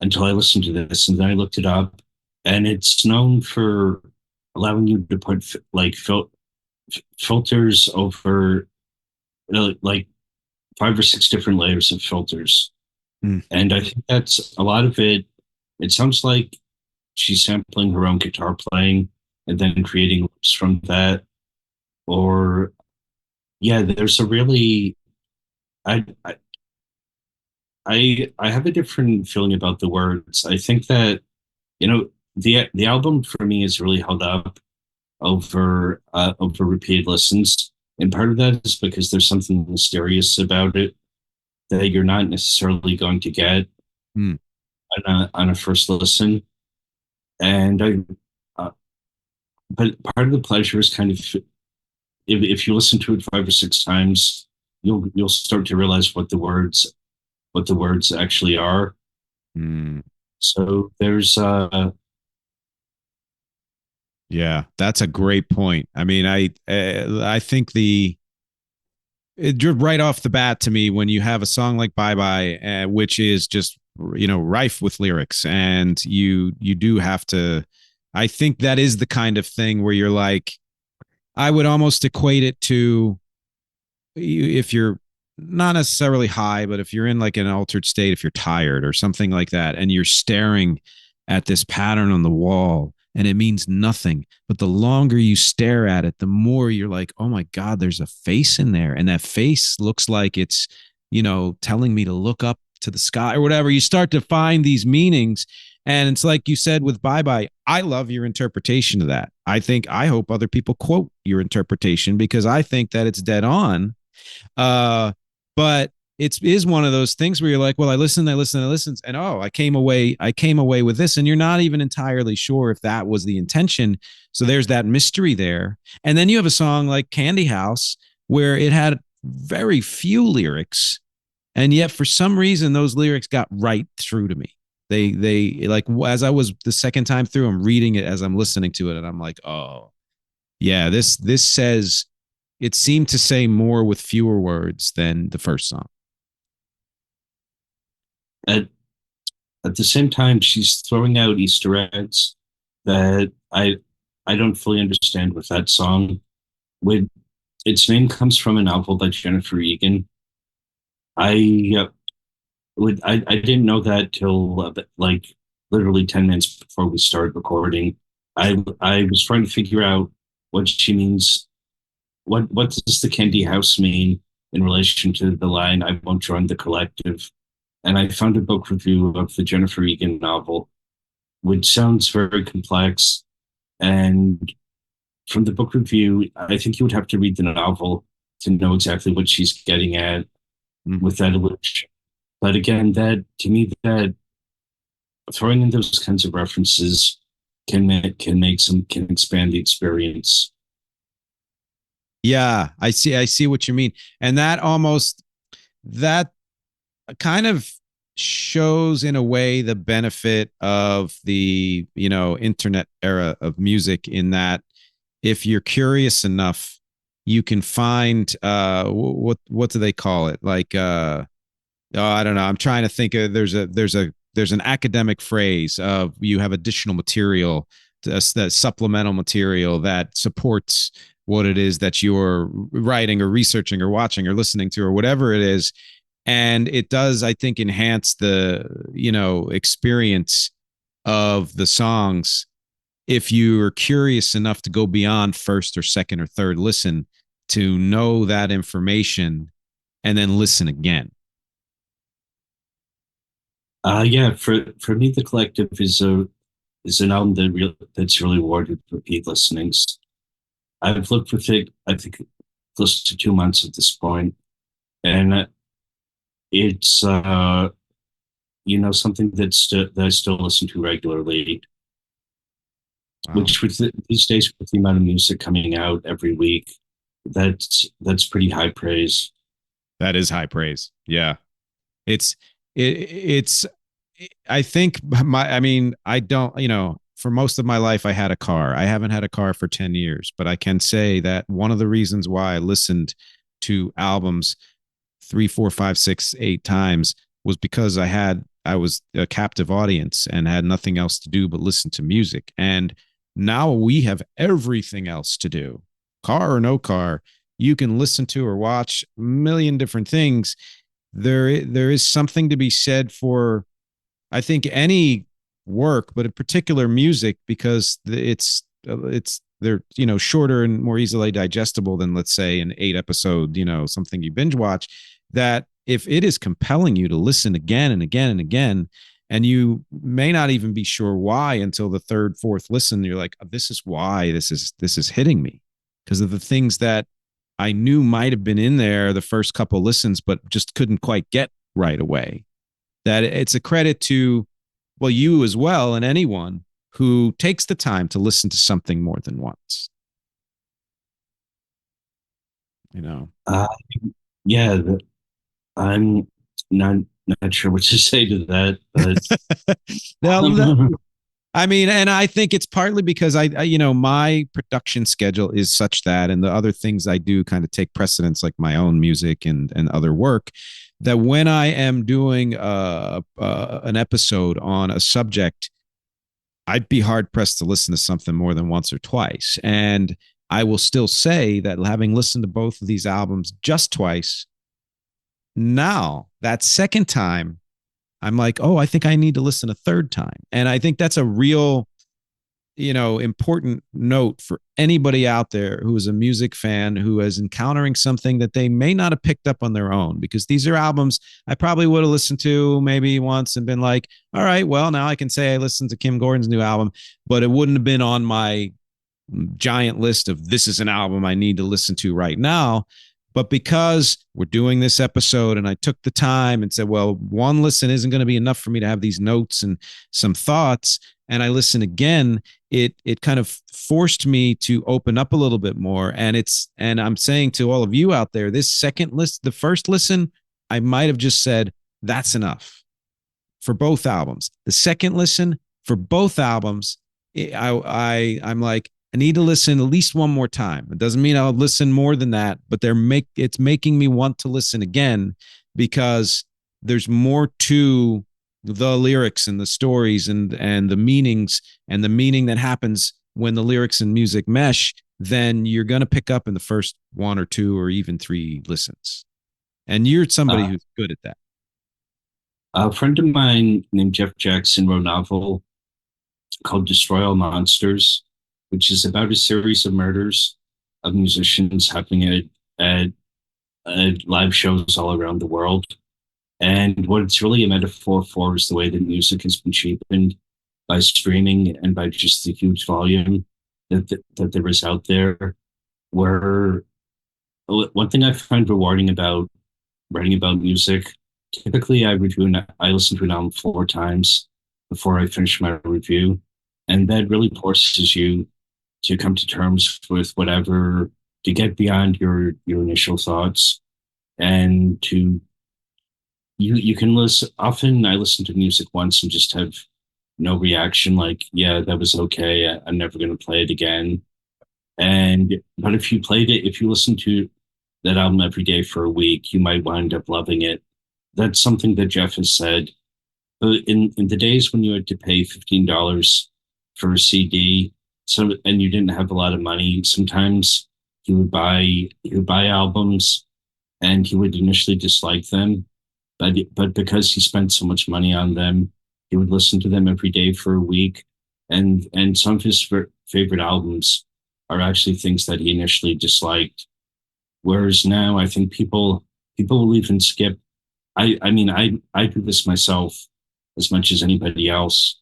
S3: until I listened to this, and then I looked it up, and it's known for allowing you to put filters over like 5 or 6 different layers of filters.
S2: Mm.
S3: And I think that's a lot of it. It sounds like she's sampling her own guitar playing and then creating loops from that. Or yeah, there's a really I I have a different feeling about the words. I think that the album for me is really held up over repeated listens, and part of that is because there's something mysterious about it that you're not necessarily going to get
S2: Mm.
S3: on a first listen. And but part of the pleasure is kind of if you listen to it 5 or 6 times, you'll start to realize what the words actually are.
S2: Mm.
S3: So there's
S2: Yeah, that's a great point. I mean, I think right off the bat to me when you have a song like Bye Bye, which is just rife with lyrics, and you do have to. I think that is the kind of thing where you're like, I would almost equate it to if you're not necessarily high, but if you're in like an altered state, if you're tired or something like that, and you're staring at this pattern on the wall and it means nothing. But the longer you stare at it, the more you're like, oh my God, there's a face in there. And that face looks like it's, telling me to look up to the sky or whatever. You start to find these meanings. And it's like you said with Bye Bye, I love your interpretation of that. I hope other people quote your interpretation because I think that it's dead on. But it is one of those things where you're like, well, I listened, and I came away with this, and you're not even entirely sure if that was the intention. So there's that mystery there. And then you have a song like Candy House where it had very few lyrics, and yet for some reason those lyrics got right through to me. They like, as I was the second time through, I'm reading it as I'm listening to it, and I'm like, oh yeah, this says, it seemed to say more with fewer words than the first song.
S3: at at the same time she's throwing out Easter eggs that I don't fully understand with that song. With its name comes from a novel by Jennifer Egan. I I didn't know that till like literally 10 minutes before we started recording. I was trying to figure out what she means. What does the Candy House mean in relation to the line "I won't join the collective"? And I found a book review of the Jennifer Egan novel, which sounds very complex. And from the book review, I think you would have to read the novel to know exactly what she's getting at with that illusion. But again, that to me, that throwing in those kinds of references can expand the experience.
S2: Yeah, I see what you mean. And that kind of shows in a way the benefit of the, internet era of music, in that if you're curious enough, you can find what do they call it? Like oh, I don't know. I'm trying to think of, there's an academic phrase of, you have additional material, that supplemental material that supports what it is that you're writing or researching or watching or listening to or whatever it is. And it does, I think, enhance the, experience of the songs if you're curious enough to go beyond first or second or third listen to know that information and then listen again.
S3: Yeah, for me, the collective is an album that's really awarded repeat listenings. I've looked with it, I think, close to 2 months at this point, and it's something that I still listen to regularly. Wow. Which with these days, with the amount of music coming out every week, that's pretty high praise.
S2: That is high praise. Yeah. It's it's I think I mean, I don't, for most of my life I had a car. I haven't had a car for 10 years, but I can say that one of the reasons why I listened to albums three, four, five, six, eight times was because I was a captive audience and had nothing else to do but listen to music. And now we have everything else to do. Car or no car, you can listen to or watch a million different things. There is something to be said for, I think, any work, but in particular music, because they're shorter and more easily digestible than, let's say, an 8 episode, something you binge watch. That if it is compelling you to listen again and again and again, and you may not even be sure why until the third, fourth listen, you're like, this is why this is hitting me, because of the things that I knew might have been in there the first couple listens, but just couldn't quite get right away. That it's a credit to, well, you as well, and anyone who takes the time to listen to something more than once.
S3: Uh, yeah, I'm not sure what to say to that, but
S2: now, I mean, and I think it's partly because I my production schedule is such that, and the other things I do kind of take precedence, like my own music and other work, that when I am doing an episode on a subject, I'd be hard pressed to listen to something more than once or twice. And I will still say that, having listened to both of these albums just twice, now that second time, I'm like, oh, I think I need to listen a third time. And I think that's a real, important note for anybody out there who is a music fan, who is encountering something that they may not have picked up on their own, because these are albums I probably would have listened to maybe once and been like, all right, well, now I can say I listened to Kim Gordon's new album, but it wouldn't have been on my giant list of, this is an album I need to listen to right now. But because we're doing this episode and I took the time and said, well, one listen isn't going to be enough for me to have these notes and some thoughts, and I listen again, it kind of forced me to open up a little bit more. And I'm saying to all of you out there, this second list, the first listen, I might have just said, that's enough for both albums. The second listen for both albums, I'm like, I need to listen at least one more time. It doesn't mean I'll listen more than that, but it's making me want to listen again, because there's more to the lyrics and the stories and the meanings and the meaning that happens when the lyrics and music mesh than you're going to pick up in the first one or two or even three listens. And you're somebody who's good at that.
S3: A friend of mine named Jeff Jackson wrote a novel called Destroy All Monsters, which is about a series of murders of musicians happening at live shows all around the world. And what it's really a metaphor for is the way that music has been cheapened by streaming and by just the huge volume that there is out there. Where one thing I find rewarding about writing about music, typically I listen to an album 4 times before I finish my review. And that really forces you to come to terms with whatever, to get beyond your initial thoughts, and to you can listen. Often I listen to music once and just have no reaction, like, yeah, that was okay, I'm never going to play it again. But if you listen to that album every day for a week, you might wind up loving it. That's something that Jeff has said. In the days when you had to pay $15 for a CD, and you didn't have a lot of money, sometimes he would buy albums, and he would initially dislike them, but because he spent so much money on them, he would listen to them every day for a week, and some of his favorite albums are actually things that he initially disliked. Whereas now, I think people will even skip. I mean, I do this myself as much as anybody else.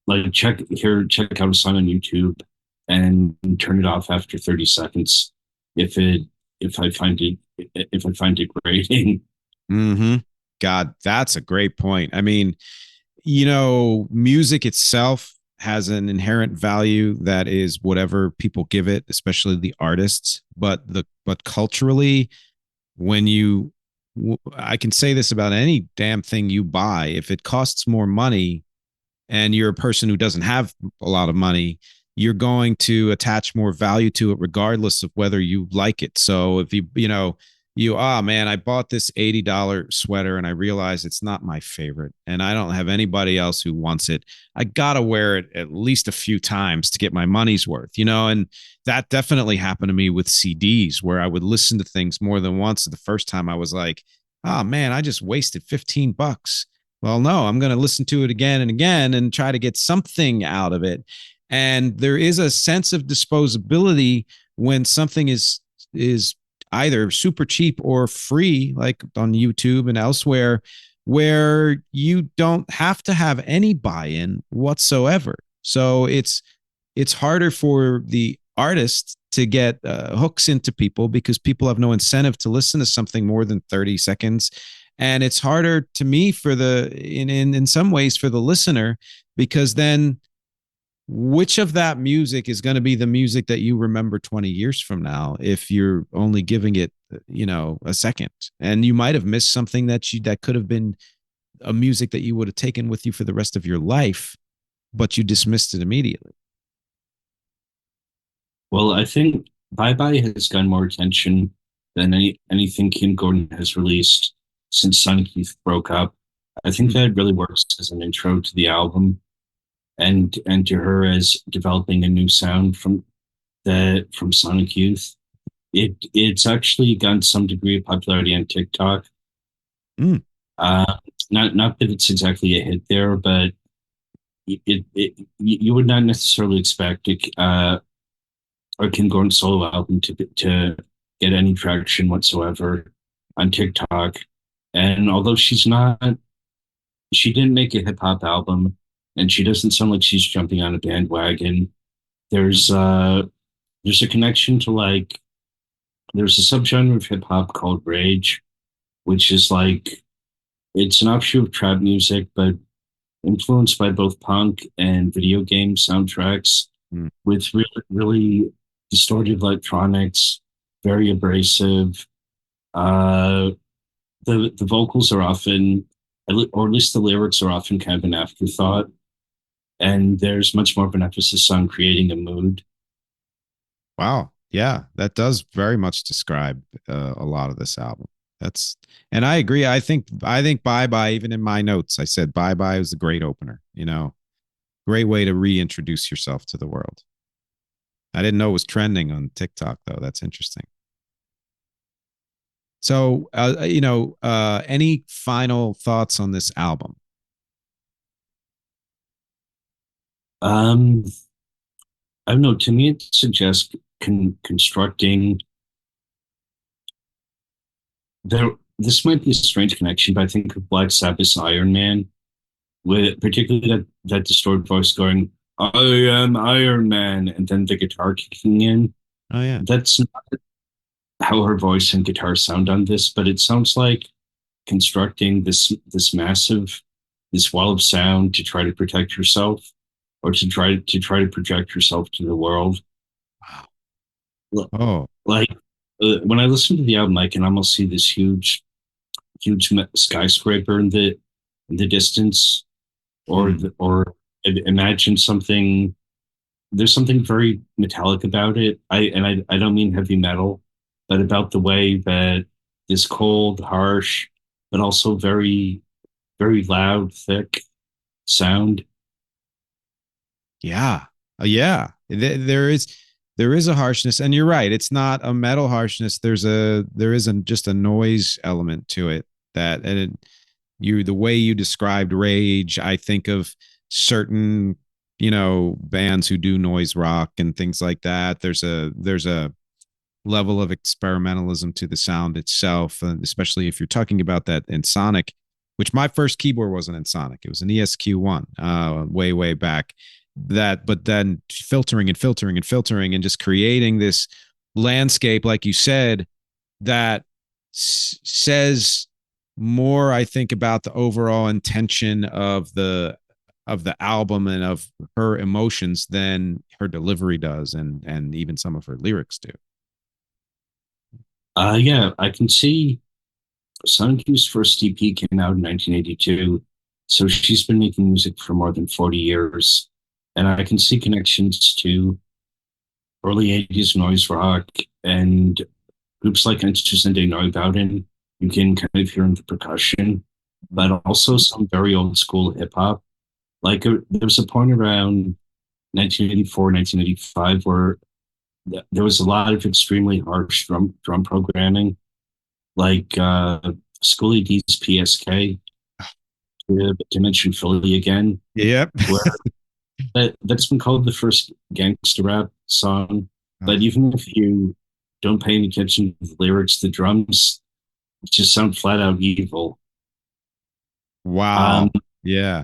S3: Like, check out a song on YouTube and turn it off after 30 seconds if I find it grating.
S2: Mm-hmm. God, that's a great point. I mean, music itself has an inherent value that is whatever people give it, especially the artists. But culturally, when you I can say this about any damn thing you buy. If it costs more money and you're a person who doesn't have a lot of money, you're going to attach more value to it regardless of whether you like it. So if man, I bought this $80 sweater and I realize it's not my favorite and I don't have anybody else who wants it. I got to wear it at least a few times to get my money's worth, and that definitely happened to me with CDs where I would listen to things more than once. The first time I was like, oh man, I just wasted $15. Well, no, I'm going to listen to it again and again and try to get something out of it. And there is a sense of disposability when something is either super cheap or free, like on YouTube and elsewhere, where you don't have to have any buy-in whatsoever. So it's harder for the artist to get hooks into people because people have no incentive to listen to something more than 30 seconds. And it's harder to me for in some ways for the listener, because then which of that music is going to be the music that you remember 20 years from now if you're only giving it a second, and you might have missed something that could have been a music that you would have taken with you for the rest of your life, but you dismissed it immediately.
S3: Well, I think Bye Bye has gotten more attention than anything Kim Gordon has released since Sonic Youth broke up. I think that really works as an intro to the album, and to her as developing a new sound from Sonic Youth. It's actually gotten some degree of popularity on TikTok.
S2: Mm.
S3: Not that it's exactly a hit there, but you would not necessarily expect a Kim Gordon solo album to get any traction whatsoever on TikTok. And although she didn't make a hip hop album, and she doesn't sound like she's jumping on a bandwagon. There's a connection to there's a subgenre of hip hop called rage, which is it's an offshoot of trap music, but influenced by both punk and video game soundtracks, with really, really distorted electronics, very abrasive. The vocals are often, or at least the lyrics are often kind of an afterthought, and there's much more of an emphasis on creating a mood.
S2: Wow. Yeah, that does very much describe a lot of this album. And I agree. I think Bye Bye, even in my notes, I said Bye Bye was a great opener, great way to reintroduce yourself to the world. I didn't know it was trending on TikTok though. That's interesting. So, any final thoughts on this album?
S3: I don't know. To me, it suggests constructing there. This might be a strange connection, but I think of Black Sabbath's Iron Man, with particularly that distorted voice going, "I am Iron Man," and then the guitar kicking in.
S2: Oh yeah,
S3: that's not how her voice and guitar sound on this, but it sounds like constructing this wall of sound to try to protect yourself, or to try to project yourself to the world.
S2: Wow. Oh,
S3: when I listen to the album, I can almost see this huge skyscraper in the distance, or imagine something. There's something very metallic about it. I don't mean heavy metal, but about the way that this cold, harsh, but also very, very loud, thick sound.
S2: Yeah. Yeah. There is a harshness, and you're right. It's not a metal harshness. There isn't just a noise element to it the way you described rage, I think of certain, bands who do noise rock and things like that. There's a level of experimentalism to the sound itself, and especially if you're talking about that in Sonic, which my first keyboard wasn't in Sonic. It was an ESQ1 way back. But then filtering and just creating this landscape, like you said, that says more, I think, about the overall intention of the album and of her emotions than her delivery does, and even some of her lyrics do.
S3: Yeah, I can see Sonic Youth's first EP came out in 1982, so she's been making music for more than 40 years. And I can see connections to early 80s noise rock and groups like Enter Neubauten. You can kind of hear in the percussion, but also some very old school hip hop. Like there was a point around 1984, 1985 where there was a lot of extremely harsh drum programming, like Schoolie D's PSK, to mention Philly again,
S2: Yep.
S3: where that's been called the first gangster rap song. But even if you don't pay any attention to the lyrics, the drums just sound flat out evil.
S2: Wow. Yeah.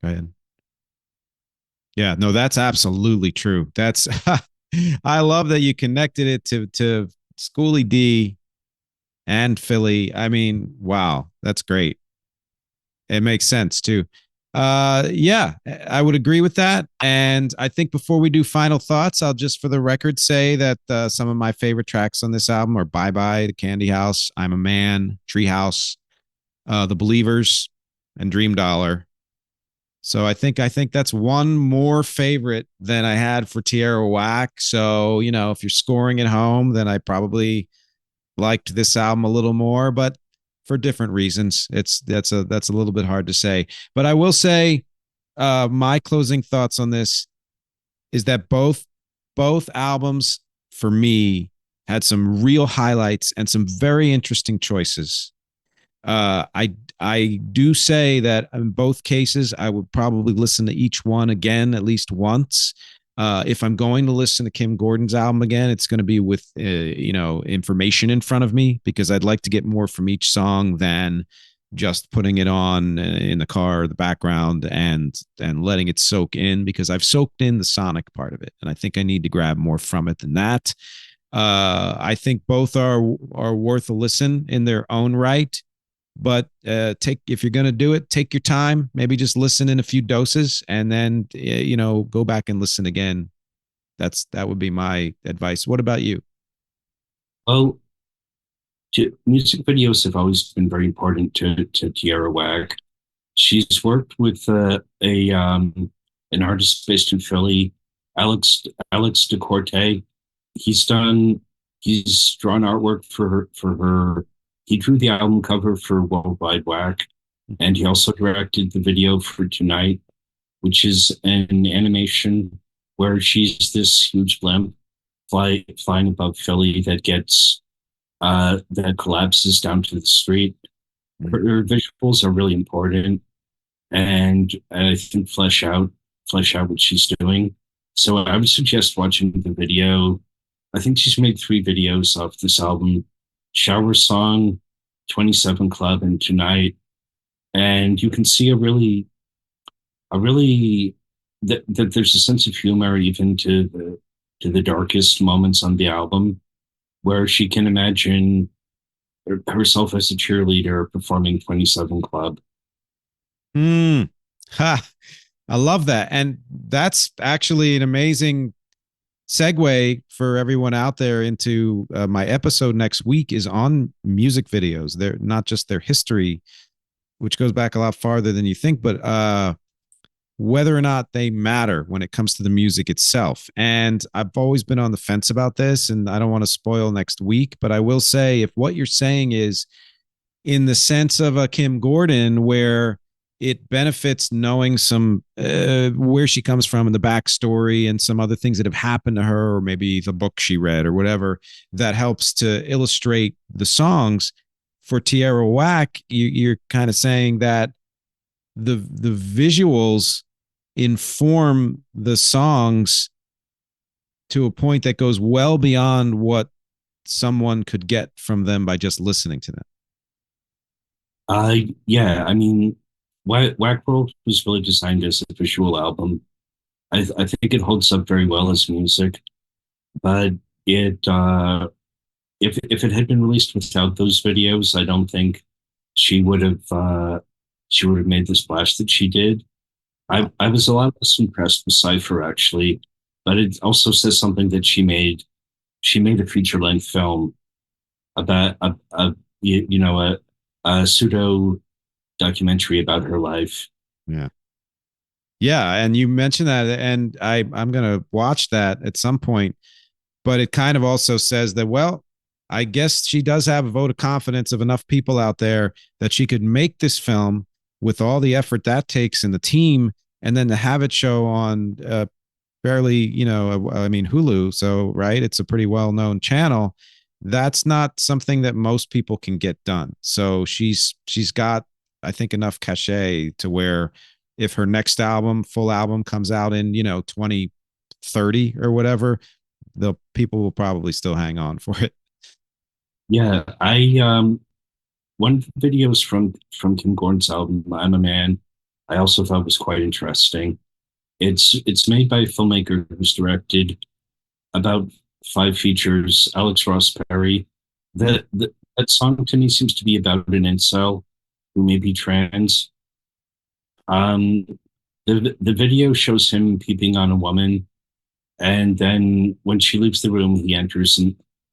S2: Go ahead. Yeah, no, that's absolutely true. That's I love that you connected it to Schoolie D and Philly. I mean, wow, that's great. It makes sense too. Yeah, I would agree with that. And I think before we do final thoughts, I'll just for the record say that some of my favorite tracks on this album are Bye Bye, The Candy House, I'm a Man, Treehouse, The Believers, and Dream Dollar. So I think that's one more favorite than I had for Tierra Whack. So, you know, if you're scoring at home, then I probably liked this album a little more, but for different reasons. That's a little bit hard to say. But I will say my closing thoughts on this is that both albums for me had some real highlights and some very interesting choices. I do say that in both cases, I would probably listen to each one again at least once. If I'm going to listen to Kim Gordon's album again, it's going to be with information in front of me because I'd like to get more from each song than just putting it on in the car or the background and letting it soak in, because I've soaked in the sonic part of it, and I think I need to grab more from it than that. I think both are worth a listen in their own right. But if you're going to do it, take your time, maybe just listen in a few doses and then go back and listen again. That would be my advice. What about you?
S3: Well, music videos have always been very important to Tierra Whack. She's worked with an artist based in Philly, Alex DeCorte. He's drawn artwork for her. He drew the album cover for Worldwide Whack, and he also directed the video for Tonight, which is an animation where she's this huge blimp flying above Philly that collapses down to the street. Her visuals are really important, and I think flesh out what she's doing. So I would suggest watching the video. I think she's made 3 videos off this album: Shower Song, 27 Club, and Tonight. And you can see that there's a sense of humor even to the darkest moments on the album, where she can imagine herself as a cheerleader performing 27 Club.
S2: Ha. I love that. And that's actually an amazing segue for everyone out there into my episode next week is on music videos. They're not just their history, which goes back a lot farther than you think, but whether or not they matter when it comes to the music itself. And I've always been on the fence about this, and I don't want to spoil next week, but I will say if what you're saying is in the sense of a Kim Gordon, where it benefits knowing some where she comes from and the backstory and some other things that have happened to her, or maybe the book she read or whatever, that helps to illustrate the songs. For Tierra Whack, you're kind of saying that the visuals inform the songs to a point that goes well beyond what someone could get from them by just listening to them.
S3: Yeah, I mean, Whack World was really designed as a visual album. I think it holds up very well as music, but if it had been released without those videos, I don't think she would have made the splash that she did. I was a lot less impressed with Cypher actually, but it also says something that she made a feature length film about a pseudo documentary about her life.
S2: Yeah. Yeah, and you mentioned that, and I'm gonna watch that at some point. But it kind of also says that, well, I guess she does have a vote of confidence of enough people out there that she could make this film with all the effort that takes in the team, and then to have it show on fairly, I mean, Hulu. So, right, it's a pretty well known channel. That's not something that most people can get done. So she's got, I think, enough cachet to where if her next album, full album, comes out in 2030 or whatever, the people will probably still hang on for it.
S3: Yeah, I one of the videos from Kim Gordon's album "I'm a Man," I also thought was quite interesting. It's made by a filmmaker who's directed about 5 features. Alex Ross Perry. That song to me seems to be about an incel who may be trans. Um, the video shows him peeping on a woman, and then when she leaves the room, he enters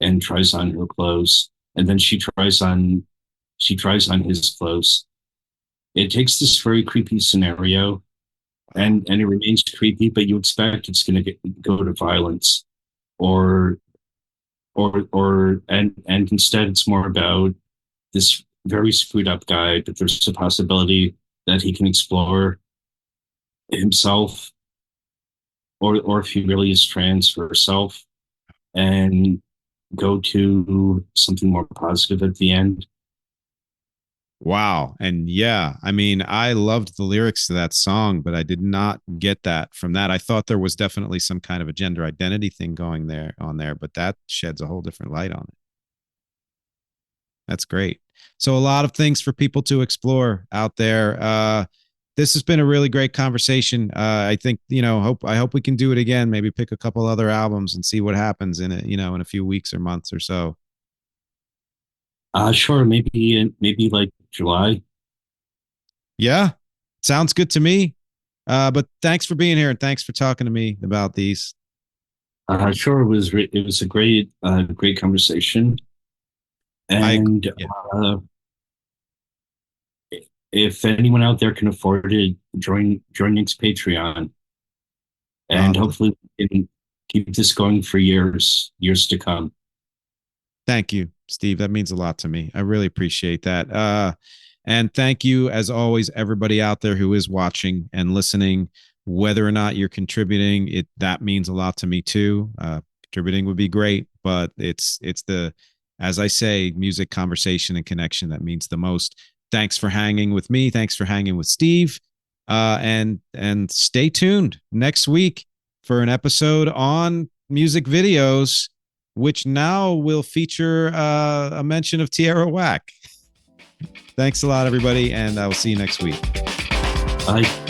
S3: and tries on her clothes, and then she tries on his clothes. It takes this very creepy scenario, and it remains creepy, but you expect it's going to go to violence, or and instead it's more about this very screwed up guy, but there's a possibility that he can explore himself, or if he really is trans for herself, and go to something more positive at the end.
S2: Wow. And yeah, I mean, I loved the lyrics to that song, but I did not get that from that. I thought there was definitely some kind of a gender identity thing going there on there, but that sheds a whole different light on it. That's great. So a lot of things for people to explore out there. This has been a really great conversation. I think, I hope we can do it again, maybe pick a couple other albums and see what happens in it, in a few weeks or months or so.
S3: Sure, maybe like July.
S2: Yeah, sounds good to me. But thanks for being here and thanks for talking to me about these.
S3: Sure, it was a great conversation. And
S2: Yeah.
S3: If anyone out there can afford it, join Nick's Patreon, and hopefully we can keep this going for years to come.
S2: Thank you, Steve. That means a lot to me. I really appreciate that. And thank you, as always, everybody out there who is watching and listening. Whether or not you're contributing, that means a lot to me too. Contributing would be great, but it's the, as I say, music, conversation, and connection that means the most. Thanks for hanging with me. Thanks for hanging with Steve. And stay tuned next week for an episode on music videos, which now will feature a mention of Tierra Whack. Thanks a lot, everybody, and I will see you next week.
S3: Bye.